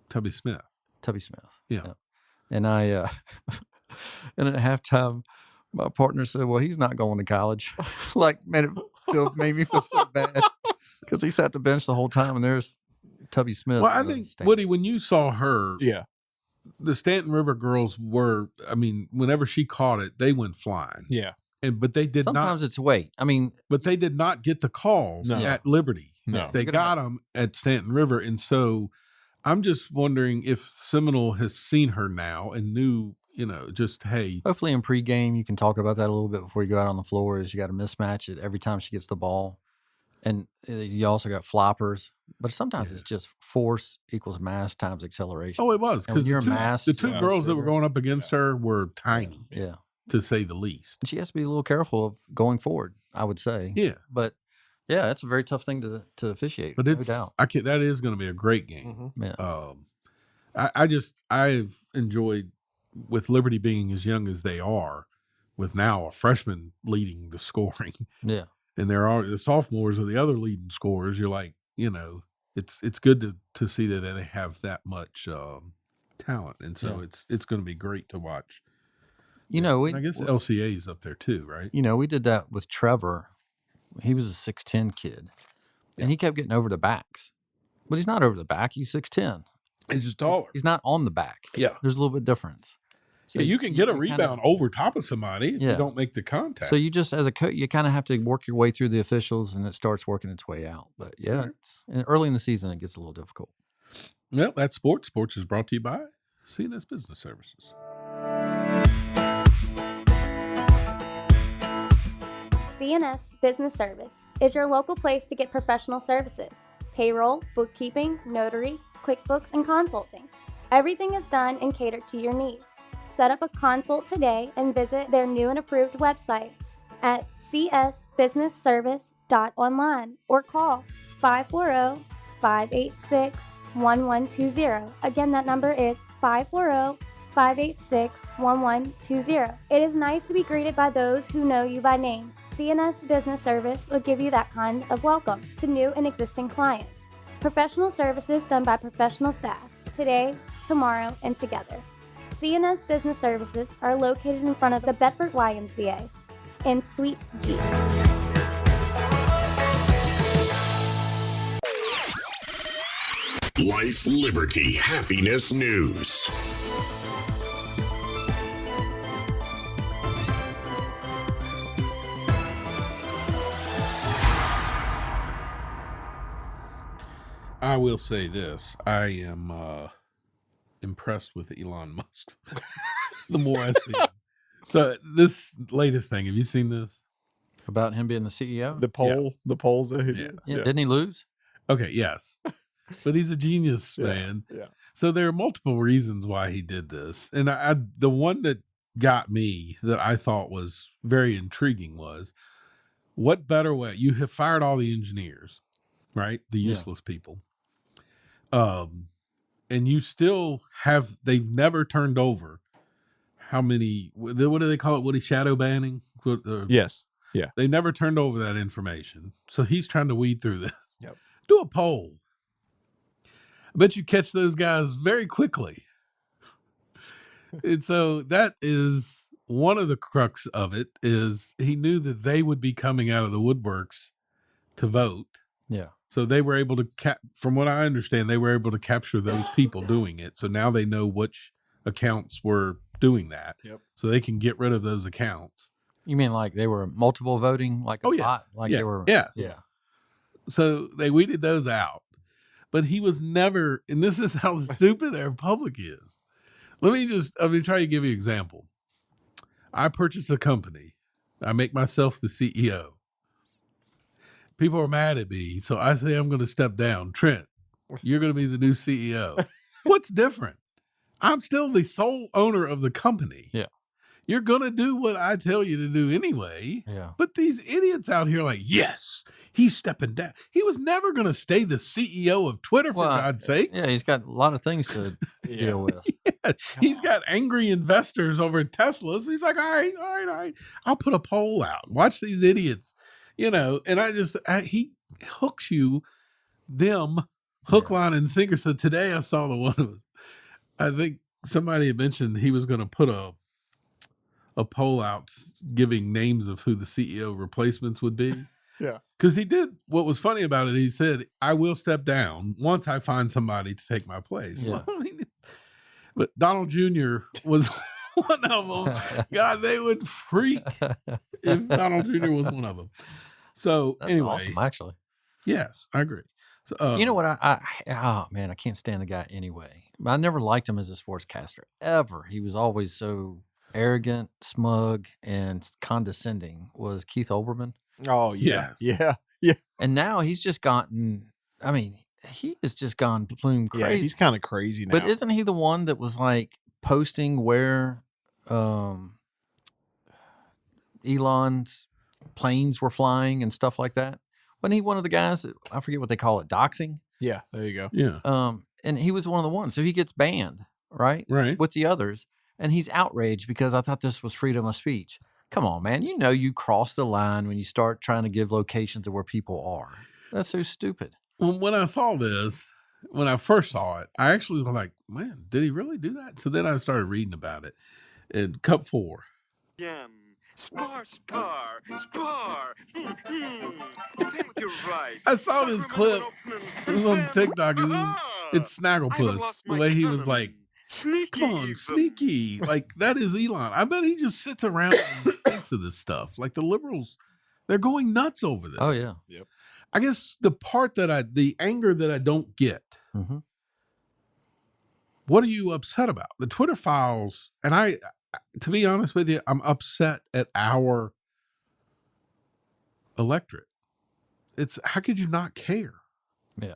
Tubby Smith. Tubby Smith. Yeah. And I, and at halftime, my partner said, well, he's not going to college. Like, made me feel so bad because he sat the bench the whole time and there's Tubby Smith. Well, I in the think, stands. Woody, when you saw her, Yeah. the Stanton River girls were, whenever she caught it, they went flying. Yeah. But they did Sometimes not. it's weight. I mean, But they did not get the calls No. at Liberty. No. They got them at Stanton River. And so I'm just wondering if Seminole has seen her now and knew, just, hey, hopefully in pregame, you can talk about that a little bit before you go out on the floor is you got to mismatch it every time she gets the ball. And you also got floppers. But sometimes it's just force equals mass times acceleration. oh, it was. And when Because you're a mass, the two Yeah, girls that were River. going up against her were tiny, Yeah. to say the least. And she has to be a little careful of going forward, I would say. Yeah. But yeah, that's a very tough thing to officiate. But no it's, doubt. that is going to be a great game. Yeah. I've enjoyed with Liberty being as young as they are, with now a freshman leading the scoring, Yeah. and there are the sophomores are the other leading scorers. You're like, it's good to see that they have that much talent, and so it's going to be great to watch. I guess LCA is up there too, right? We did that with Trevor. He was a 6'10" kid, and he kept getting over the backs, but he's not over the back. He's 6'10". He's just taller. He's not on the back. Yeah. There's a little bit difference. So you can get a rebound over top of somebody if you don't make the contact. So you just, as a coach, you kind of have to work your way through the officials, and it starts working its way out. But early in the season, it gets a little difficult. Well, that's sports. Sports is brought to you by CNS Business Services. CNS Business Service is your local place to get professional services: payroll, bookkeeping, notary, QuickBooks, and consulting. Everything is done and catered to your needs. Set up a consult today and visit their new and approved website at csbusinessservice.online or call 540-586-1120. Again, that number is 540-586-1120. It is nice to be greeted by those who know you by name. CNS Business Service will give you that kind of welcome to new and existing clients. Professional services done by professional staff, today, tomorrow, and together. CNS Business Services are located in front of the Bedford YMCA in Suite G. Life, liberty, happiness news. I will say this. I am impressed with Elon Musk. The more I see him. So this latest thing, have you seen this? About him being the CEO? The polls that he did. Yeah. Didn't he lose? Okay, yes. But he's a genius, man. Yeah. So there are multiple reasons why he did this. And the one that got me that I thought was very intriguing was, what better way? You have fired all the engineers, right? The useless people. And you still have, they've never turned over how many, what do they call it? What is shadow banning? Yes. Yeah. They never turned over that information. So he's trying to weed through this. Yep. Do a poll. I bet you catch those guys very quickly. And so that is one of the crux of it, is he knew that they would be coming out of the woodworks to vote. Yeah. So they were able to, from what I understand, they were able to capture those people doing it. So now they know which accounts were doing that. Yep. So they can get rid of those accounts. You mean like they were multiple voting? Like a bot? Like they were. Yes. Yeah. So they weeded those out. But he was never, and this is how stupid our public is. I'm going to try to give you an example. I purchase a company. I make myself the CEO. People are mad at me, so I say I'm going to step down. Trent, you're going to be the new CEO. What's different? I'm still the sole owner of the company. Yeah. You're going to do what I tell you to do anyway. Yeah. But these idiots out here are like, yes, he's stepping down. He was never going to stay the CEO of Twitter, for God's sake. Yeah, he's got a lot of things to deal with. Yeah. He's got angry investors over at Tesla. So he's like, all right. I'll put a poll out. Watch these idiots. And he hooks them hook, line, and sinker. So today I saw the one I think somebody had mentioned he was going to put a poll out giving names of who the CEO replacements would be. Yeah. Because he did, what was funny about it, he said, I will step down once I find somebody to take my place. Yeah. Well, but Donald Jr. was one of them. God, they would freak if Donald Jr. was one of them. So That's anyway, awesome, actually. Yes, I agree. So, you know what? Oh man, I can't stand the guy anyway. I never liked him as a sportscaster ever. He was always so arrogant, smug, and condescending. Was Keith Olbermann? Oh yeah, yes. yeah. And now he's just gotten. I mean, he has just gone plume crazy. Yeah, he's kind of crazy now. But isn't he the one that was like posting where Elon's planes were flying and stuff like that? Wasn't he one of the guys that, I forget what they call it, doxing? Yeah, there you go. Yeah. and he was one of the ones. So he gets banned, right? Right. With the others. And he's outraged because I thought this was freedom of speech. Come on, man. You know you cross the line when you start trying to give locations of where people are. That's so stupid. Well, when I saw this, when I first saw it, I actually was like, man, did he really do that? So then I started reading about it. In Cup 4. Spar. I saw this clip. It was on TikTok. It's Snagglepuss. The way he was like, come on, sneaky. Like, that is Elon. I bet he just sits around and thinks of this stuff. Like, the liberals, they're going nuts over this. Oh, yeah. Yep. I guess the anger that I don't get, Mm-hmm. what are you upset about? The Twitter files, and to be honest with you, I'm upset at our electorate. It's, how could you not care? Yeah.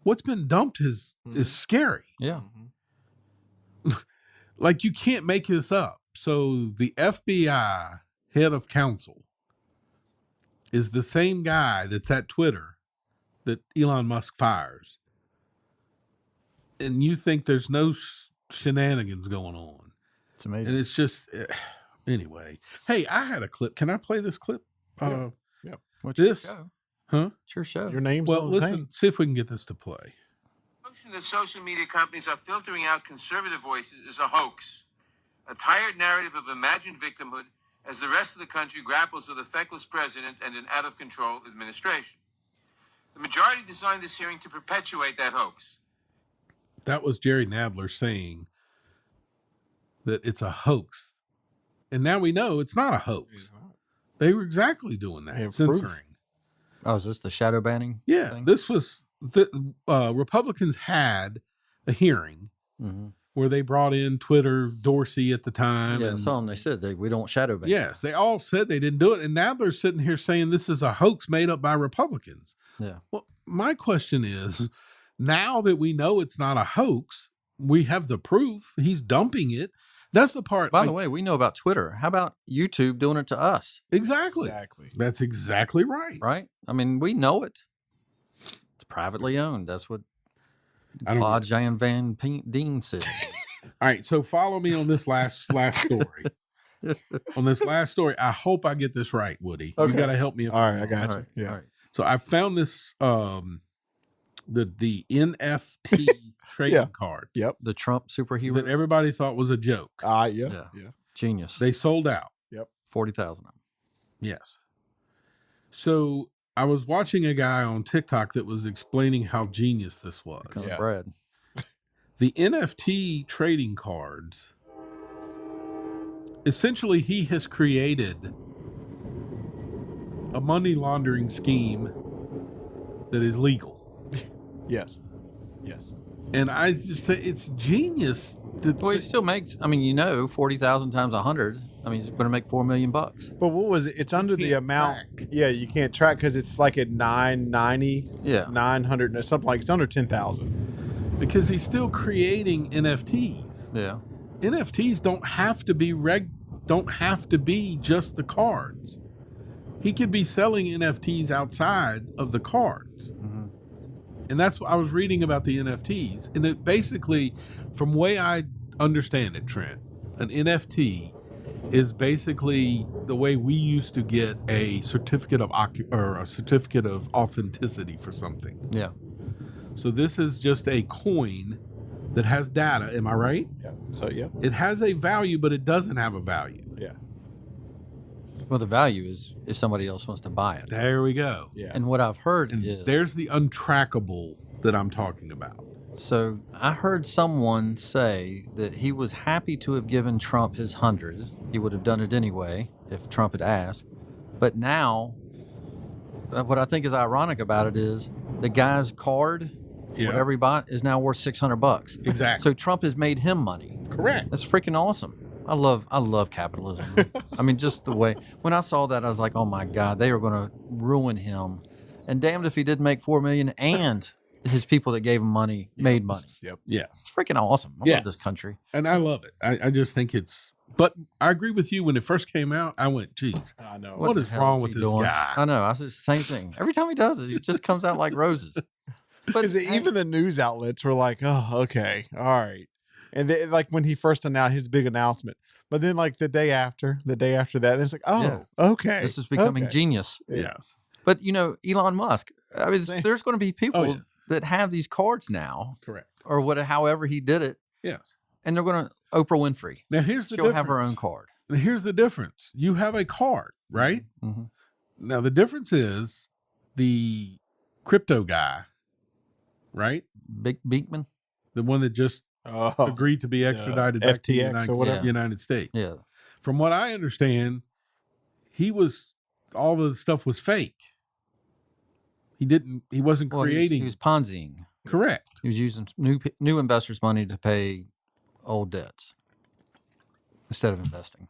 What's been dumped is scary. Yeah. Like, you can't make this up. So the FBI head of counsel is the same guy that's at Twitter that Elon Musk fires. And you think there's no shenanigans going on. It's amazing. And it's just, anyway. Hey, I had a clip. Can I play this clip? Yep. What's This, your show? huh? It's your show. Your name's Well, on the listen, thing. see if we can get this to play. The notion that social media companies are filtering out conservative voices is a hoax, a tired narrative of imagined victimhood as the rest of the country grapples with a feckless president and an out-of-control administration. The majority designed this hearing to perpetuate that hoax. That was Jerry Nadler saying that it's a hoax. And now we know it's not a hoax. They were exactly doing that, They have censoring. proof. Oh, is this the shadow banning? Yeah, thing? this was Republicans had a hearing Mm-hmm. where they brought in Twitter Dorsey at the time. Yeah, I and saw them. They said we don't shadow ban. yes, they all said they didn't do it. And now they're sitting here saying this is a hoax made up by Republicans. Yeah. Well, my question is, now that we know it's not a hoax, we have the proof. He's dumping it. That's the part. By the way, we know about Twitter. How about YouTube doing it to us? Exactly. That's exactly right. Right? I mean, we know it. It's privately owned. That's what Claude Jan Van Dean said. All right, so follow me on this last story. On this last story, I hope I get this right, Woody. Okay. You got to help me. All right, I got All you. right. Yeah. All right. So I found this the NFT trading card Yep. The Trump superhero. that everybody thought was a joke. Yeah. Yeah. Yeah. Genius. They sold out. 40,000 of them. Yes. So I was watching a guy on TikTok that was explaining how genius this was. Because Yeah. of Brad. The NFT trading cards, essentially, he has created a money laundering scheme that is legal. Yes. Yes. And I just think it's genius. Well, he still makes, 40,000 times 100. I mean, he's going to make $4 million. But what was it? It's under the can't amount. track. Yeah, you can't track because it's like at 990, Yeah. 900, something like it's under 10,000. Because he's still creating NFTs. Yeah. NFTs don't have to be just the cards. He could be selling NFTs outside of the cards. And that's what I was reading about the NFTs. And it basically, from the way I understand it, Trent, an NFT is basically the way we used to get a certificate of authenticity for something. Yeah. So this is just a coin that has data. Am I right? Yeah. So, yeah. It has a value, but it doesn't have a value. Yeah. Well, the value is if somebody else wants to buy it. There we go. Yeah. And what I've heard And is there's the untrackable that I'm talking about. so I heard someone say that he was happy to have given Trump his 100. He would have done it anyway if Trump had asked. But now, what I think is ironic about it is the guy's card, whatever he bought, is now worth $600. Exactly. So Trump has made him money. Correct. That's freaking awesome. I love capitalism. I mean, just the way when I saw that, I was like, oh my God, they are going to ruin him. And damned if he didn't make $4 million and his people that gave him money made money. Yep. Yes. It's freaking awesome. I love this country. And I love it. I just think it's, but I agree with you. When it first came out, I went, geez, I know. what the is hell wrong he with this doing? guy? I know. I said the same thing. Every time he does it, it just comes out like roses. Because even the news outlets were like, "Oh, okay, all right," and they, like when he first announced his big announcement, but then like the day after that, it's like, "Oh, Yeah. okay, This is becoming okay. genius. Yes. But Elon Musk. I mean, there's going to be people yes. that have these cards now, Correct. or however he did it, Yes. and they're going to Oprah Winfrey. Now here's the She'll difference. have her own card. Now, here's the difference. You have a card, right? Mm-hmm. Now the difference is the crypto guy, right? Big Beekman. The one that just agreed to be extradited back to the United States. Yeah. From what I understand, all the stuff was fake. He wasn't creating. He was Ponziing. Correct. He was using new investors' money to pay old debts instead of investing.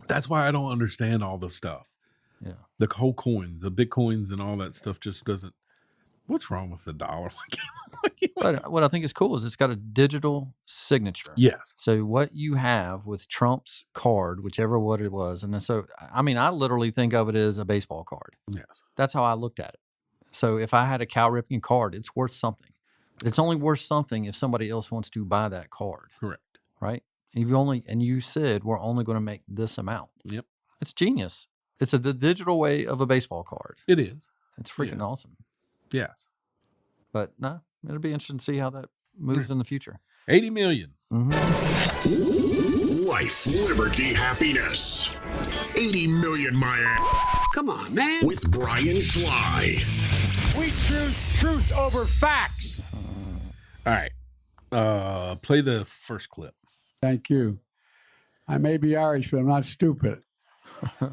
That's why I don't understand all the stuff. Yeah. The whole coin, the Bitcoins and all that stuff just doesn't. What's wrong with the dollar? But what I think is cool is it's got a digital signature. Yes. So what you have with Trump's card, whichever what it was, and then I literally think of it as a baseball card. Yes. That's how I looked at it. So if I had a Cal Ripken card, it's worth something. But it's only worth something if somebody else wants to buy that card. Correct. Right? And you said we're only going to make this amount. Yep. It's genius. It's the digital way of a baseball card. It is. It's freaking awesome. Yes. But no, it'll be interesting to see how that moves in the future. 80 million. Mm-hmm. Life, liberty, happiness. 80 million, my ass. Come on, man. With Brian Sly. We choose truth over facts. All right. Play the first clip. Thank you. I may be Irish, but I'm not stupid.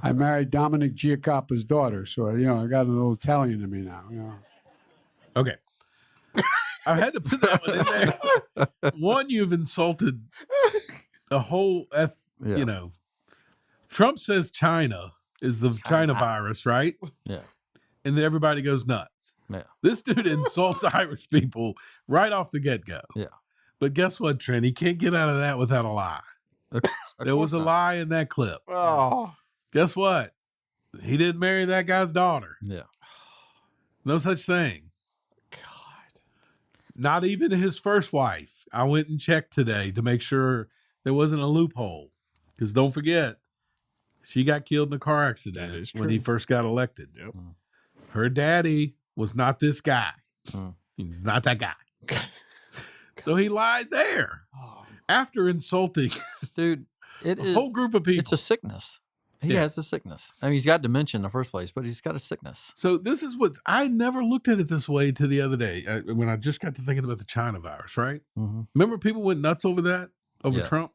I married Dominic Giacoppa's daughter, so I got a little Italian in me now. Okay. I had to put that one in there. One, you've insulted the whole Trump says China is the China virus, right? Yeah. And then everybody goes nuts. Yeah. This dude insults Irish people right off the get-go. Yeah. But guess what, Trent? He can't get out of that without a lie. There was a lie in that clip. Oh. Guess what? He didn't marry that guy's daughter. Yeah. No such thing. God. Not even his first wife. I went and checked today to make sure there wasn't a loophole. Because don't forget, she got killed in a car accident when he first got elected. Yep. Her daddy was not this guy. He's not that guy. So he lied there after insulting dude, a whole group of people. It's a sickness. He has a sickness. I mean, he's got dementia in the first place, but he's got a sickness. So this is what I never looked at it this way to the other day when I just got to thinking about the China virus, right? Mm-hmm. Remember people went nuts over that, over Trump?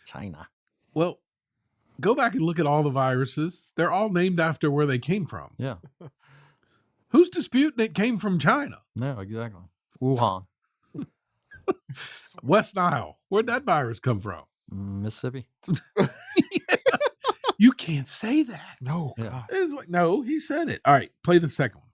China. Well, go back and look at all the viruses. They're all named after where they came from. Yeah. Who's disputing it came from China? No, exactly. Wuhan. West Nile. Where'd that virus come from? Mississippi. You can't say that. No. Yeah. It's like, no, he said it. All right, play the second one.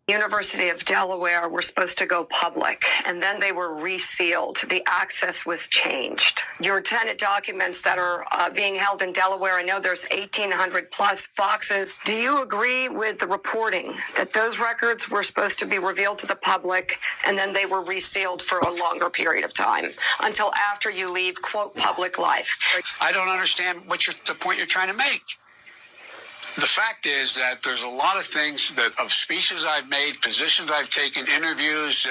University of Delaware were supposed to go public, and then they were resealed. The access was changed. Your Senate documents that are being held in Delaware, I know there's 1,800 plus boxes. Do you agree with the reporting that those records were supposed to be revealed to the public, and then they were resealed for a longer period of time until after you leave, quote, public life? I don't understand the point you're trying to make. The fact is that there's a lot of things of speeches I've made, positions I've taken, interviews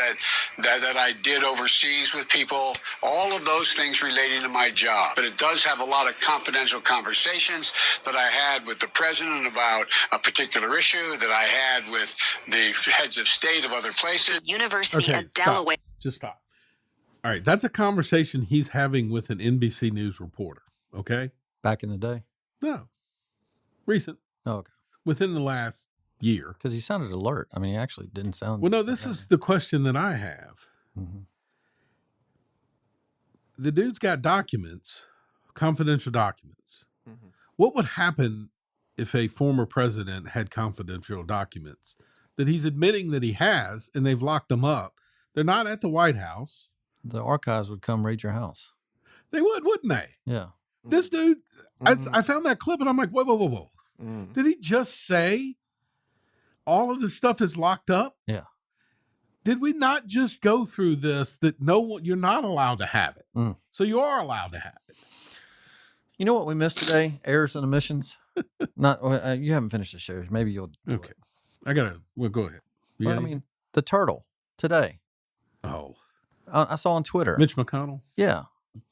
that I did overseas with people, all of those things relating to my job. But it does have a lot of confidential conversations that I had with the president about a particular issue, that I had with the heads of state of other places. University of Delaware. Just stop. All right, that's a conversation he's having with an NBC News reporter, okay? Back in the day? No. Recent. Oh, okay. Within the last year. Because he sounded alert. I mean, he actually didn't sound... Well, no, this is the question that I have. Mm-hmm. The dude's got documents, confidential documents. Mm-hmm. What would happen if a former president had confidential documents that he's admitting that he has, and they've locked them up? They're not at the White House. The archives would come raid your house. They would, wouldn't they? Yeah. This dude, I found that clip and I'm like, whoa. Did he just say all of this stuff is locked up? Yeah. did we not just go through this that you're not allowed to have it? Mm. So you are allowed to have it. You know what we missed today? Errors and omissions. Not you haven't finished the show. Maybe you'll. Okay. I gotta. Well, go ahead. Well, I mean, the turtle today. Oh, I saw on Twitter. Mitch McConnell. Yeah,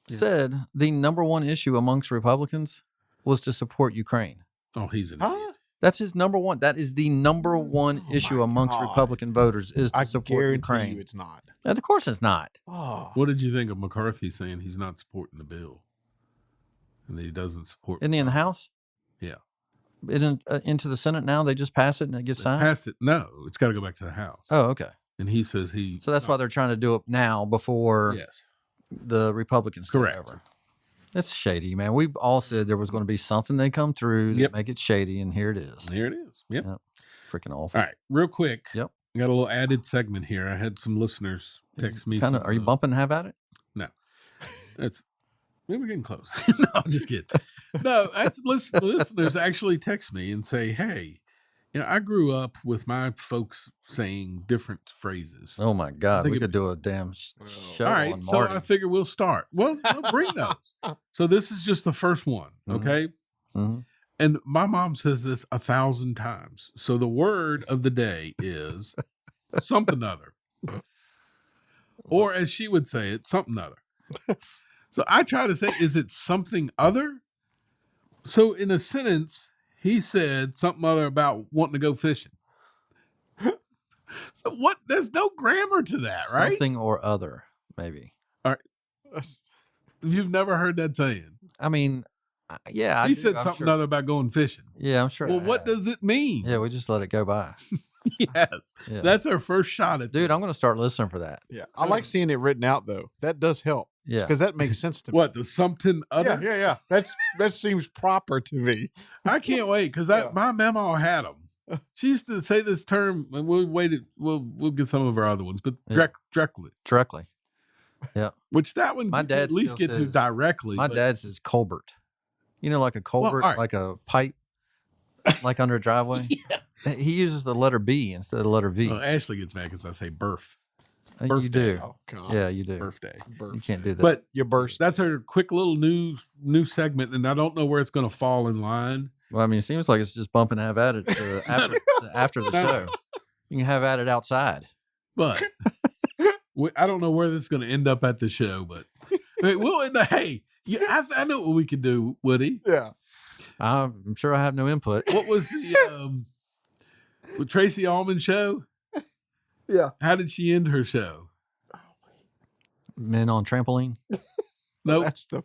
said the number one issue amongst Republicans was to support Ukraine. Oh, he's an idiot. That's his number one. That is the number one issue amongst Republican voters is to support Ukraine. You it's not. And of course, it's not. Oh. What did you think of McCarthy saying he's not supporting the bill, and that he doesn't support? Isn't he in the House? Yeah. Into the Senate now? They just pass it and it gets signed? Passed it. No, it's got to go back to the House. Oh, okay. And he says he. So that's why they're trying to do it now before the Republicans take over. It's shady, man. We all said there was going to be something they come through that make it shady, and here it is. Here it is. Yep. Freaking awful. All right, real quick. Yep. Got a little added segment here. I had some listeners text me. Are you bumping Have At It? No. That's. Maybe we're getting close. No, I'm just kidding. No, that's listeners actually text me and say, "Hey, I grew up with my folks saying different phrases." Oh my God, we could do a damn show. All right, on so Marty. I figure we'll start. Well, bring those. So this is just the first one, okay? Mm-hmm. And my mom says this 1,000 times. So the word of the day is something other, or as she would say it, something other. So I try to say, is it something other? So in a sentence, he said something other about wanting to go fishing. So what? There's no grammar to that, right? Something or other, maybe. All right. You've never heard that saying? I mean, yeah. He said something other about going fishing. Yeah, I'm sure. Well, what does it mean? Yeah, we just let it go by. Yes. Yeah. That's our first shot at Dude, I'm going to start listening for that. Yeah. I like seeing it written out, though. That does help. Yeah. Because that makes sense to me. What, the something other? Yeah. That seems proper to me. I can't wait because my memo had them. She used to say this term, and we'll get some of our other ones, but directly. Directly. Yeah. Which that one my you can dad at least get to directly. My dad says Colbert. You know, like a culvert, like a pipe, like under a driveway. Yeah. He uses the letter B instead of the letter V. Well, Ashley gets mad because I say birth. You do. Oh, God. Yeah, you do. Birthday. You can't do that. But your birth. That's our quick little new segment, and I don't know where it's going to fall in line. Well, I mean, it seems like it's just bumping Have At It after the show. You can have at it outside. But I don't know where this is going to end up at the show, but we'll end up. Hey, I know what we could do, Woody. Yeah. I'm sure I have no input. What was the with Tracy Allman show? Yeah. How did she end her show? Men on trampoline? No. That's the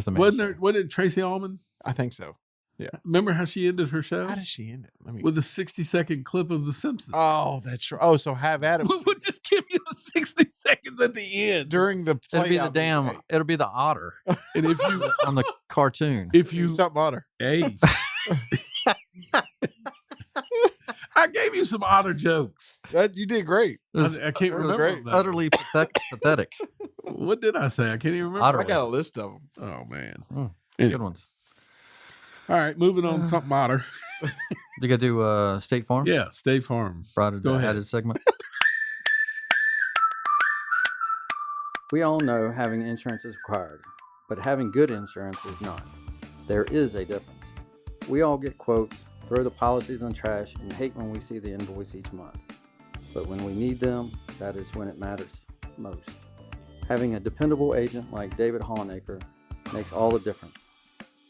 main Wasn't it Tracy Allman? I think so. Yeah. Remember how she ended her show? How did she end it? With a 60-second clip of The Simpsons. Oh, that's right. Oh, so Have At It. We'll just give you the 60 seconds at the end. During the play. It'll be the otter. And if you on the cartoon. If you something otter. Hey. I gave you some otter jokes. You did great. I can't remember. Utterly pathetic. What did I say? I can't even remember. Utterly. I got a list of them. Oh, man. Anyway. Good ones. All right, moving on. Something otter. You got to do State Farm? Yeah, State Farm. Brought it added segment. We all know having insurance is required, but having good insurance is not. There is a difference. We all get quotes, throw the policies in the trash, and hate when we see the invoice each month. But when we need them, that is when it matters most. Having a dependable agent like David Honaker makes all the difference.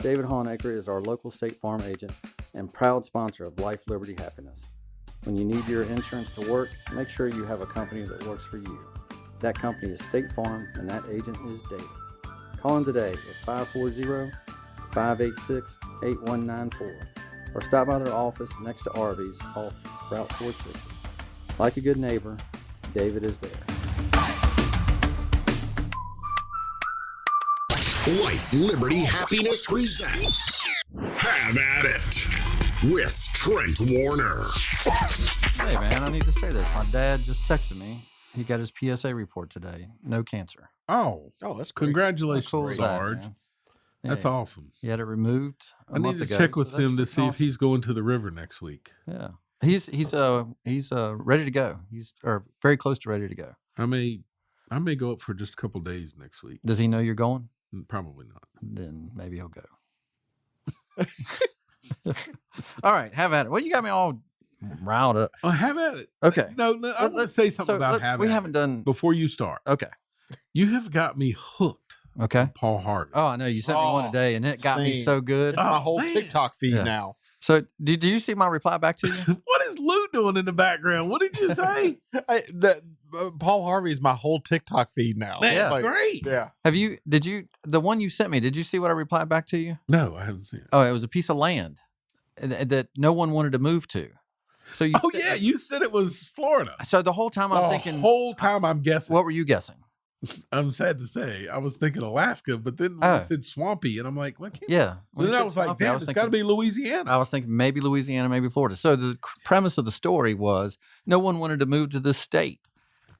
David Honaker is our local State Farm agent and proud sponsor of Life, Liberty, Happiness. When you need your insurance to work, make sure you have a company that works for you. That company is State Farm, and that agent is David. Call him today at 540-586-8194 or stop by their office next to Arby's off Route 460. Like a good neighbor, David is there. Life, Liberty, Happiness presents Have At It with Trent Warner. Hey man, I need to say this. My dad just texted me. He got his PSA report today. No cancer. Oh, that's great. Congratulations, How cool is that, Sarge. man? That's awesome. He had it removed a I need month to ago. check with so him to that's see if awesome. he's going to the river next week. Yeah. He's ready to go. He's very close to ready to go. I may go up for just a couple days next week. Does he know you're going? Probably not. Then maybe he'll go. All right, have at it. Well, you got me all riled up. Oh, have at it. Okay. No, I want to say something about have we at haven't it done before you start. Okay. You have got me hooked. Okay. on Paul Harvey. Oh, I know. You sent me one today, and it got me same. so good. That's my whole man. TikTok feed Yeah. now. So, did you see my reply back to you? What is Lou doing in the background? What did you say? Paul Harvey is my whole TikTok feed now. That's It's great. Yeah. The one you sent me, did you see what I replied back to you? No, I haven't seen it. Oh, it was a piece of land that no one wanted to move to. So you You said it was Florida. So the whole time I'm thinking. The whole time I'm guessing. What were you guessing? I'm sad to say I was thinking Alaska, but then when I said swampy, and I'm like, what? Yeah. So then I was like, damn, it's got to be Louisiana. I was thinking maybe Louisiana, maybe Florida. So the premise of the story was no one wanted to move to this state.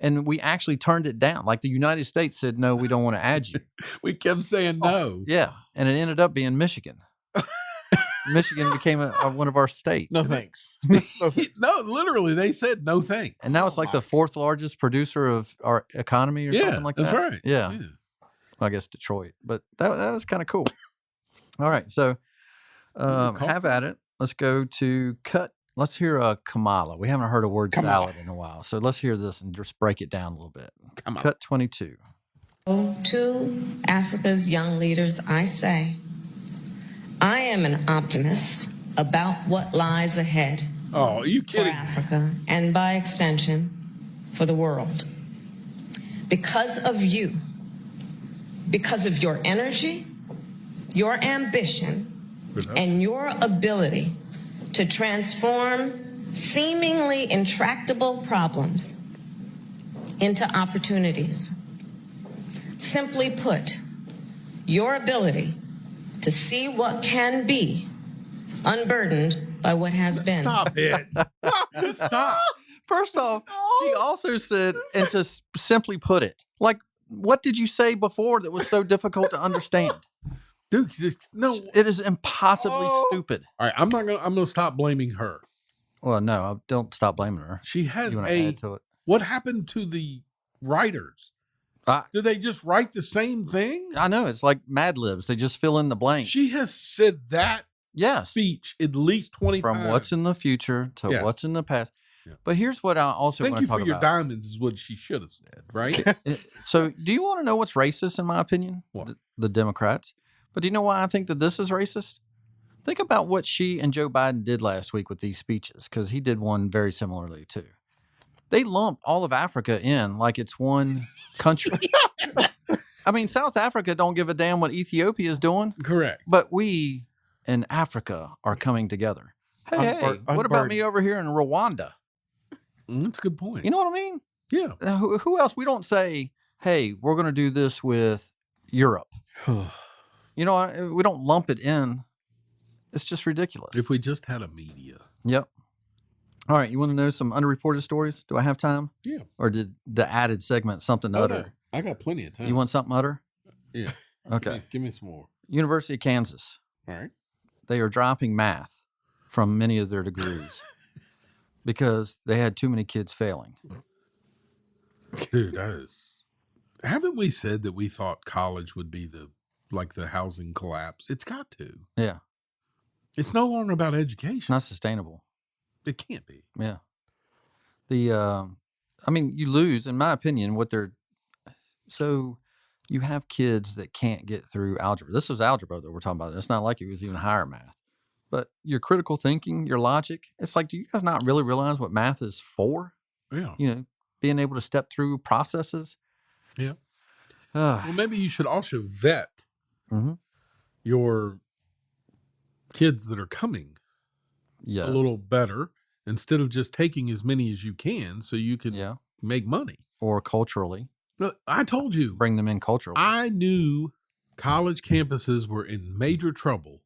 And we actually turned it down. Like the United States said, no, we don't want to add you. We kept saying no. Yeah. And it ended up being Michigan. Michigan became one of our states. No thanks. No, literally, they said no thanks. And now it's like the fourth largest producer of our economy or something like that. That's right. Yeah. Well, I guess Detroit. But that was kind of cool. All right. So have at it. Let's go to cut. Let's hear Kamala. We haven't heard a word salad in a while. So let's hear this and just break it down a little bit. Cut 22. To Africa's young leaders, I say, I am an optimist about what lies ahead. Oh, are you kidding? For Africa and by extension, for the world. Because of you, because of your energy, your ambition, and your ability to transform seemingly intractable problems into opportunities. Simply put, your ability to see what can be unburdened by what has been. Stop it. Stop. First off, she also said, and to simply put it, like, what did you say before that was so difficult to understand? Dude, no. It is impossibly stupid. All right, I'm gonna stop blaming her. Well, no, don't stop blaming her. She has You wanna add to it? What happened to the writers? Do they just write the same thing? I know. It's like Mad Libs. They just fill in the blank. She has said that speech at least 20 times. From what's in the future to what's in the past. Yeah. But here's what I also Thank want you to talk for your about. diamonds is what she should have said, right? So do you want to know what's racist in my opinion? What? The Democrats. But do you know why I think that this is racist? Think about what she and Joe Biden did last week with these speeches, because he did one very similarly too. They lump all of Africa in like it's one country. I mean, South Africa don't give a damn what Ethiopia is doing. Correct. But we in Africa are coming together. Hey, what about me over here in Rwanda? That's a good point. You know what I mean? Yeah. Who else? We don't say, hey, we're going to do this with Europe. You know, we don't lump it in. It's just ridiculous. If we just had a media. Yep. All right. You want to know some underreported stories? Do I have time? Yeah. Or did the added segment something to utter? No. I got plenty of time. You want something utter? Yeah. Okay. Give me some more. University of Kansas. All right. They are dropping math from many of their degrees because they had too many kids failing. Dude, that is. Haven't we said that we thought college would be the housing collapse? It's got to. Yeah. It's no longer about education. It's not sustainable. It can't be. Yeah. I mean, you lose, in my opinion, so you have kids that can't get through algebra. This was algebra that we're talking about. It's not like it was even higher math. But your critical thinking, your logic, it's like, do you guys not really realize what math is for? Yeah. You know, being able to step through processes. Yeah. Well, maybe you should also vet your kids that are coming a little better instead of just taking as many as you can so you can make money. Or culturally. Look, I told you. Bring them in culturally. I knew college campuses were in major trouble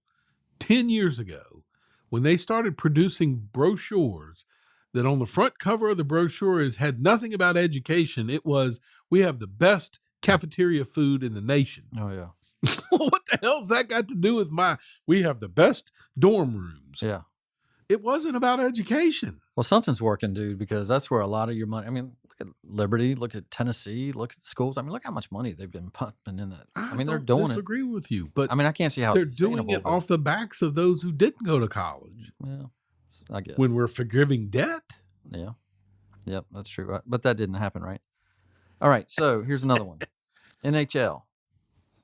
10 years ago when they started producing brochures that on the front cover of the brochure it had nothing about education. It was, we have the best cafeteria food in the nation. Oh, yeah. What the hell's that got to do with we have the best dorm rooms? Yeah. It wasn't about education. Well, something's working, dude, because that's where a lot of your money. I mean, look at Liberty, look at Tennessee, look at the schools. I mean, look how much money they've been pumping in that. I mean, they're doing it. I disagree with you, but I mean, I can't see how they're it's doing it off the backs of those who didn't go to college. Well, I guess when we're forgiving debt. Yeah. Yep, that's true. But that didn't happen, right? All right, so here's another one. NHL.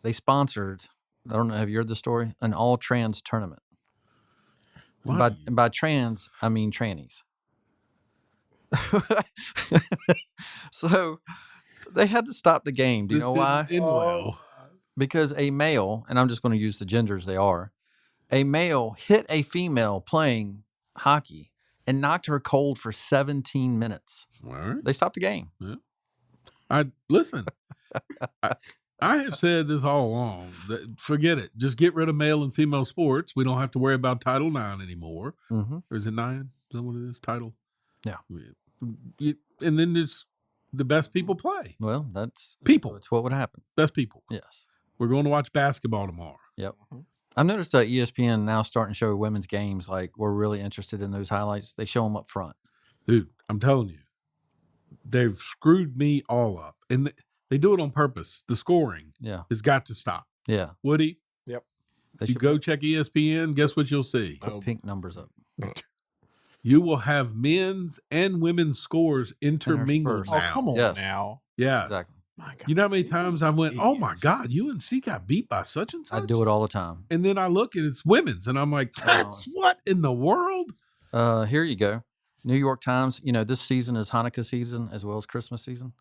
They sponsored, I don't know, have you heard the story? An all-trans tournament. And by trans, I mean trannies. So they had to stop the game. Do you know why? Because a male, and I'm just going to use the genders they are, a male hit a female playing hockey and knocked her cold for 17 minutes. Right. They stopped the game. Yeah. Listen. I have said this all along. Forget it. Just get rid of male and female sports. We don't have to worry about Title IX anymore. Mm-hmm. Or is it 9? Is that what it is? Title? Yeah. And then it's the best people play. Well, that's people. That's what would happen. Best people. Yes. We're going to watch basketball tomorrow. Yep. I've noticed that ESPN now starting to show women's games. Like, we're really interested in those highlights. They show them up front. Dude, I'm telling you, they've screwed me all up. And they do it on purpose. The scoring has got to stop. Yeah. Woody? Yep. You go check ESPN, guess what you'll see? Put pink numbers up. You will have men's and women's scores intermingled now. Oh, come on now. Yes. Exactly. My God. You know how many times I went, oh my God, UNC got beat by such and such? I do it all the time. And then I look and it's women's and I'm like, that's what in the world? Here you go. New York Times, this season is Hanukkah season as well as Christmas season.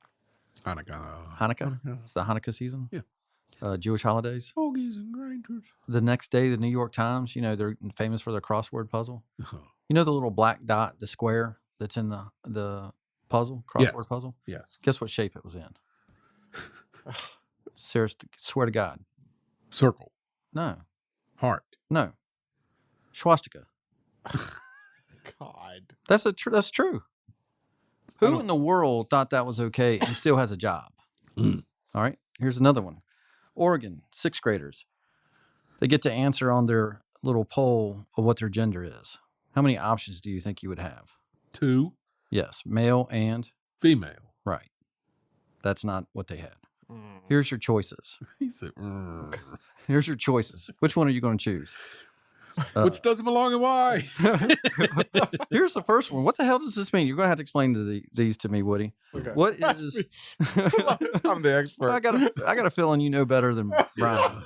Hanukkah? It's the Hanukkah season? Yeah. Jewish holidays. Hoagies and grinders. The next day, the New York Times, they're famous for their crossword puzzle. You know the little black dot, the square that's in the puzzle, crossword puzzle? Yes. Guess what shape it was in? Serious, swear to God. Circle. No. Heart. No. Swastika. God. That's true. Who in the world thought that was okay and still has a job? All right. Here's another one. Oregon, 6th graders. They get to answer on their little poll of what their gender is. How many options do you think you would have? 2. Yes. Male and female. Right. That's not what they had. Here's your choices. He said, Here's your choices. Which one are you going to choose? Which doesn't belong and why? Here's the first one. What the hell does this mean? You're going to have to explain these to me, Woody. Okay. What is? I'm the expert. I got a feeling you know better than Brian.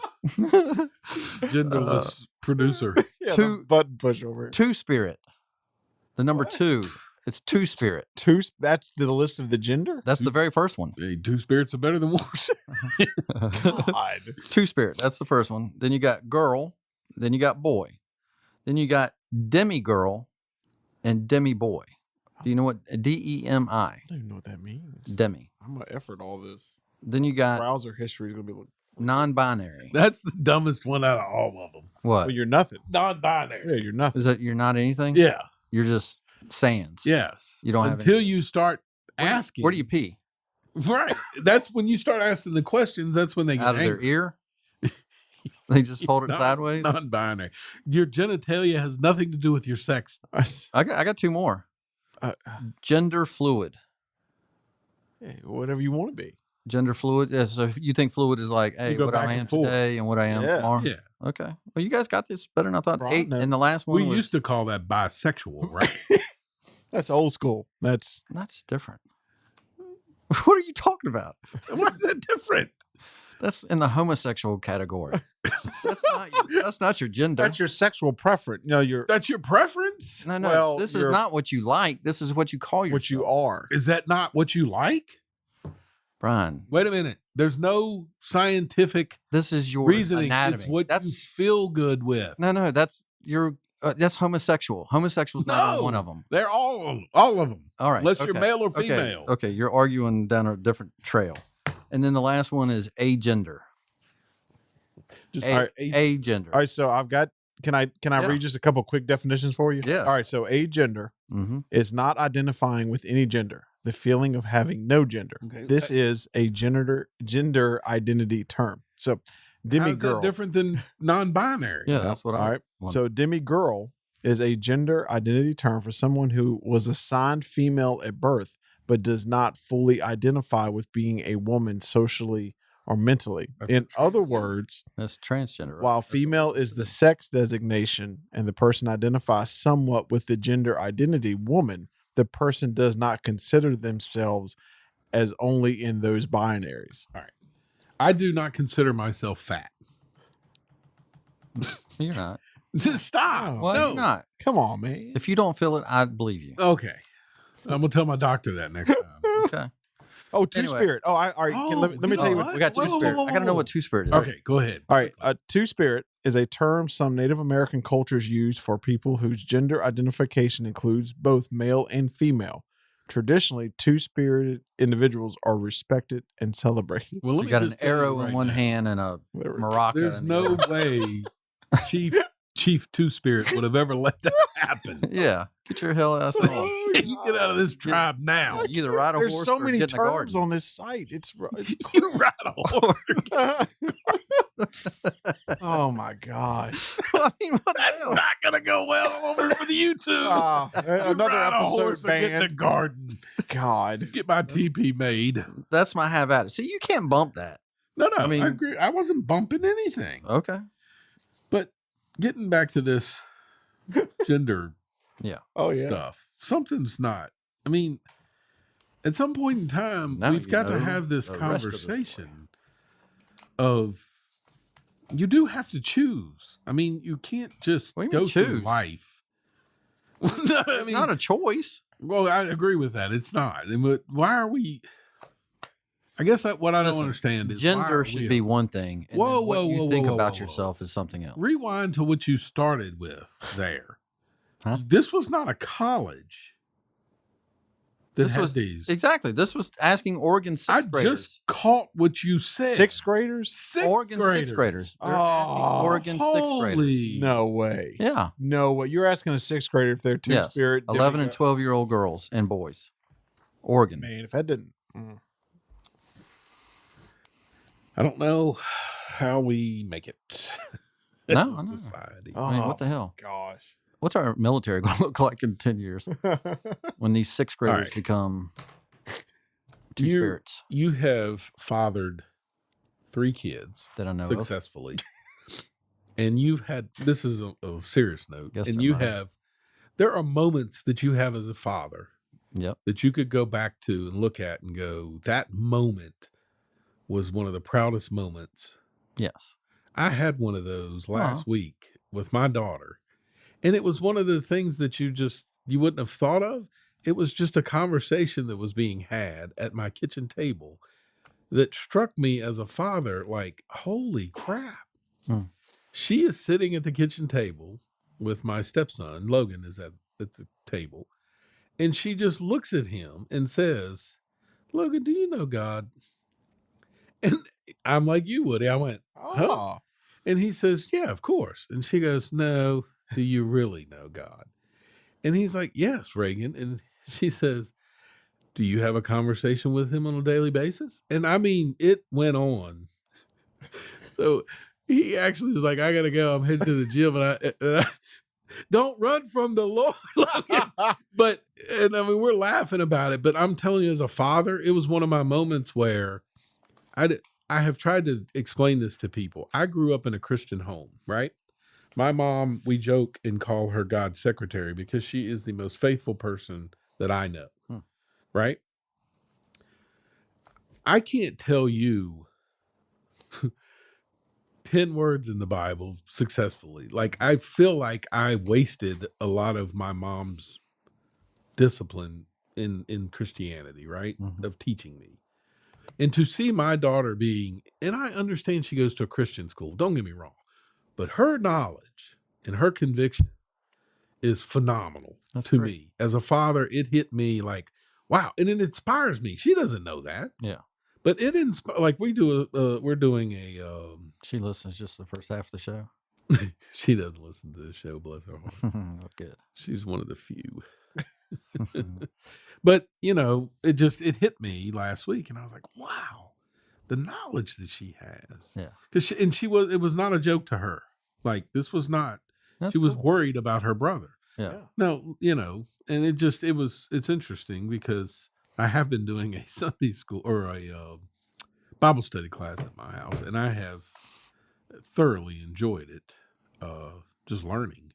Genderless producer. Yeah, button push over. Two-spirit. The number 2. It's two-spirit. That's the list of the gender? That's the very first one. Hey, 2 spirits are better than 1. God. Two-spirit. That's the first one. Then you got girl. Then you got boy. Then you got demi-girl and demi-boy. Do you know what DEMI? I don't even know what that means. Demi. I'm going to effort all this. Then you got browser history is going to be non-binary. That's the dumbest one out of all of them. What? Well, you're nothing. Non-binary. Yeah, you're nothing. Is that you're not anything? Yeah. You're just sands. Yes. You don't have until anything. You start asking. Where do you pee? Right. That's when you start asking the questions. That's when they get out of angry. their ear. They just hold it sideways. Non-binary. Your genitalia has nothing to do with your sex. I got 2 more. Gender fluid. Yeah, whatever you want to be. Gender fluid. Yeah, so you think fluid is like, hey, what I am today and what I am tomorrow? Yeah. Okay. Well, you guys got this better than I thought. Right. 8, and the last one We used to call that bisexual, right? That's old school. That's different. What are you talking about? Why is that different? That's in the homosexual category. That's not your gender. That's your sexual preference. No, that's your preference? No, no. Well, this is not what you like. This is what you call yourself. What you are. Is that not what you like? Brian. Wait a minute. There's no scientific this is your reasoning. Anatomy. It's what you feel good with. No, that's your that's homosexual. Homosexual's not one of them. They're all of them. All right. Unless you're male or female. Okay, you're arguing down a different trail. And then the last one is agender. Just agender. All right, so I've got can I read just a couple quick definitions for you? Yeah. All right, so agender is not identifying with any gender. The feeling of having no gender. Okay. This is a gender identity term. So demi-girl. How's that different than non-binary? Yeah, that's what All right. So demi-girl is a gender identity term for someone who was assigned female at birth, but does not fully identify with being a woman socially or mentally. In other words, that's transgender. Right? While female is the sex designation and the person identifies somewhat with the gender identity woman, the person does not consider themselves as only in those binaries. All right. I do not consider myself fat. You're not. Just stop. Well, no. you're not. Come on, man. If you don't feel it, I believe you. Okay. I'm going to tell my doctor that next time. Okay. Oh, Two-Spirit. Oh, all right. Let me tell you what. We got Two-Spirit. I got to know what Two-Spirit is. Okay, go ahead. All right. Two-Spirit is a term some Native American cultures use for people whose gender identification includes both male and female. Traditionally, two-spirited individuals are respected and celebrated. Well, you got an arrow in one hand and a maraca. There's in the no other. way Chief Two-Spirit would have ever let that happen. Yeah. Get your hell ass on. You get out of this tribe now. You either ride a There's horse so or many get in a garden. terms on this site. It's You ride a horse. Oh my god. I mean, what the That's hell? not going to go well over for the YouTube. Another ride a episode horse or get in the banned. garden. God. Get my TP made. That's my have at it. See, you can't bump that. No, I mean- I agree. I wasn't bumping anything. Okay. But getting back to this gender Oh yeah. stuff, something's not. I mean, at some point in time, Now we've you got to know have this the rest of the conversation of you do have to choose. I mean, you can't just What do you go mean through choose? life. No, I It's mean, not a choice. well, I agree with that. It's not. But why are we? I guess what I don't Listen, understand is why are Gender we- should be one thing. And Whoa, then what whoa, you whoa, think whoa, about whoa, yourself is something else. Rewind to what you started with there. Huh? This was not a college that This had was these. exactly. This was asking Oregon I sixth graders. just caught what you said. Sixth graders? Sixth Oregon graders. sixth graders. They're Oh, asking Oregon sixth graders. Holy. No way. Yeah. No way. You're asking a sixth grader if they're Yes. two-spirit. 11 and 12-year-old girls and boys. Oregon. Man, if that didn't. I don't know how we make it. No, as I a know. society. I mean, what the hell? Gosh. What's our military going to look like in 10 years when these sixth graders right. become two-spirits You have fathered 3 kids that I know of? successfully. And you've had, this is a serious note, Guess and they're you right. have, there are moments that you have as a father Yep. that you could go back to and look at and go, that moment was one of the proudest moments. Yes. I had one of those last week with my daughter, and it was one of the things that you wouldn't have thought of. It was just a conversation that was being had at my kitchen table that struck me as a father like, holy crap. She is sitting at the kitchen table with my stepson. Logan is at the table. And she just looks at him and says, Logan, do you know God? And I'm like you, Woody. I went, huh? Oh. And he says, yeah, of course. And she goes, no, do you really know God? And he's like, yes, Reagan. And she says, do you have a conversation with him on a daily basis? And I mean, it went on. So he actually was like, I got to go. I'm heading to the gym. And I don't run from the Lord. But, and I mean, we're laughing about it. But I'm telling you, as a father, it was one of my moments where I have tried to explain this to people. I grew up in a Christian home, right? My mom, we joke and call her God's secretary because she is the most faithful person that I know, right? I can't tell you 10 words in the Bible successfully. Like, I feel like I wasted a lot of my mom's discipline in Christianity, right? Of teaching me. And to see my daughter being, and I understand she goes to a Christian school, don't get me wrong, but her knowledge and her conviction is phenomenal to great. me. As a father, it hit me like, wow. And it inspires me. She doesn't know that. Yeah. But it inspires, like we're doing a, She listens just the first half of the show. she doesn't listen to the show, bless her heart. Good. She's one of the few. But, you know, it hit me last week, and I was like, wow, the knowledge that she has. Yeah. Because it was not a joke to her. Like, this was not, That's she was cool. worried about her brother. Yeah. No, and it's interesting because I have been doing a Sunday school or a Bible study class at my house, and I have thoroughly enjoyed it. Just learning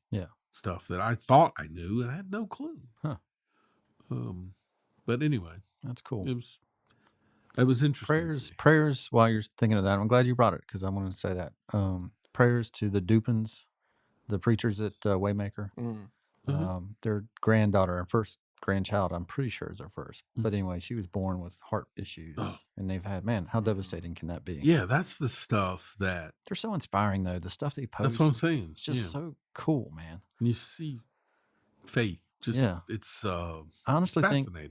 stuff that I thought I knew and I had no clue. Huh. But anyway, that's cool. It was interesting. Prayers while you're thinking of that. I'm glad you brought it because I wanted to say that. Prayers to the Dupins, the preachers at Waymaker. Their granddaughter, our first grandchild, I'm pretty sure is their first. But anyway, she was born with heart issues, and they've had, man, how devastating can that be? Yeah, that's the stuff that they're so inspiring though. The stuff they post. That's what I'm saying. It's just so cool, man. And you see faith. Just it's I honestly fascinating.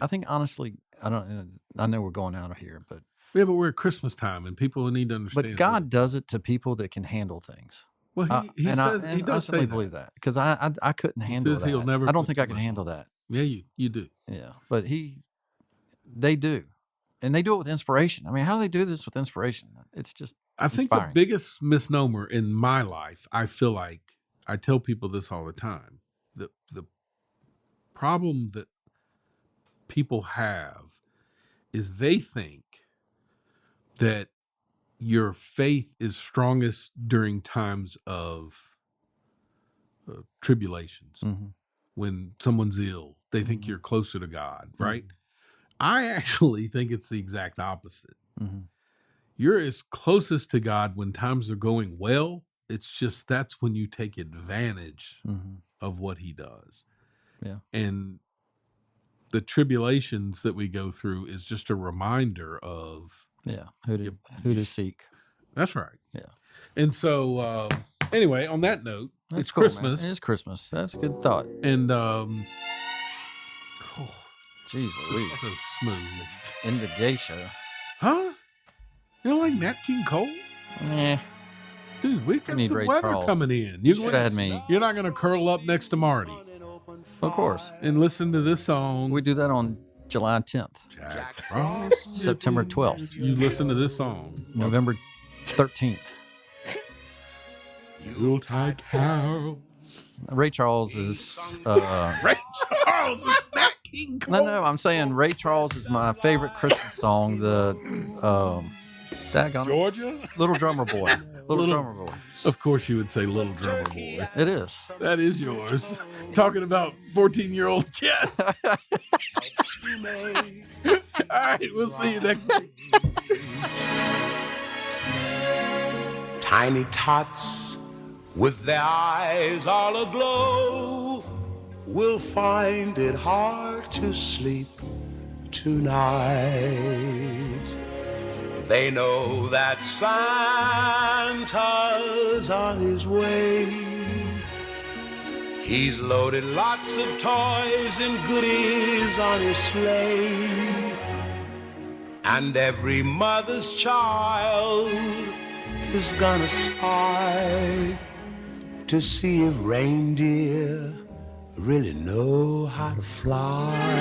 I know we're going out of here, but but we're at Christmas time, and people need to understand. But God does it to people that can handle things. Well, he says he does say that. Believe that because I couldn't handle that. He'll never I don't think I can handle that. Yeah, you do. Yeah, but they do, and they do it with inspiration. I mean, how do they do this with inspiration? It's just. I think the biggest misnomer in my life, I feel like I tell people this all the time. The problem that people have is they think that your faith is strongest during times of tribulations. Mm-hmm. When someone's ill, they think you're closer to God, right? I actually think it's the exact opposite. You're as closest to God when times are going well. It's just that's when you take advantage of what he does. Yeah. And the tribulations that we go through is just a reminder of who to seek. That's right. Yeah. And so anyway, on that note, it's cool, Christmas. Man. It is Christmas. That's a good thought. And jeez Louise. So smooth. In the geisha. Huh? You don't like Nat King Cole? Nah. Dude, we got some Ray weather Charles. coming in. Should have had me. You're not going to curl up next to Marty. Of course. And listen to this song. We do that on July 10th. Jack Frost. September 12th. You listen to this song. November 13th. Yuletide Carol. Ray Charles is... Ray Charles is Nat King Cole. No, I'm saying Ray Charles is my favorite Christmas song. The... Georgia? Little Drummer Boy. Little Drummer Boy. Of course you would say Little Drummer Boy. It is. That is yours. Talking about 14-year-old Jess. All right, we'll see you next week. Tiny tots with their eyes all aglow will find it hard to sleep tonight. They know that Santa's on his way. He's loaded lots of toys and goodies on his sleigh. And every mother's child is gonna spy to see if reindeer really know how to fly.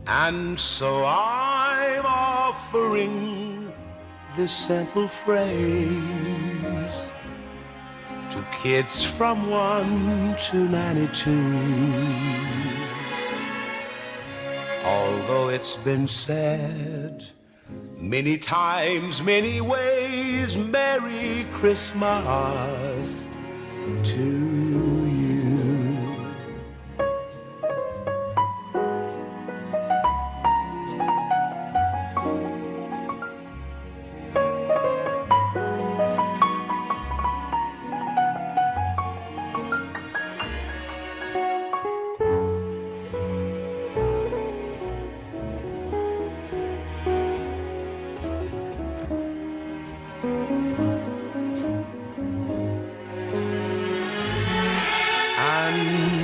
And so I'm offering this simple phrase to kids from 1 to 92. Although it's been said many times, many ways, Merry Christmas to you.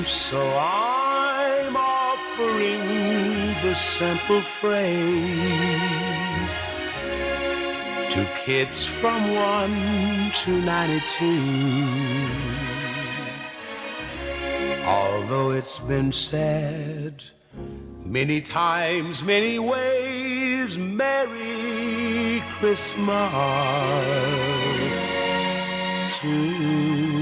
So I'm offering the simple phrase to kids from 1 to 92. Although it's been said many times, many ways, Merry Christmas to you.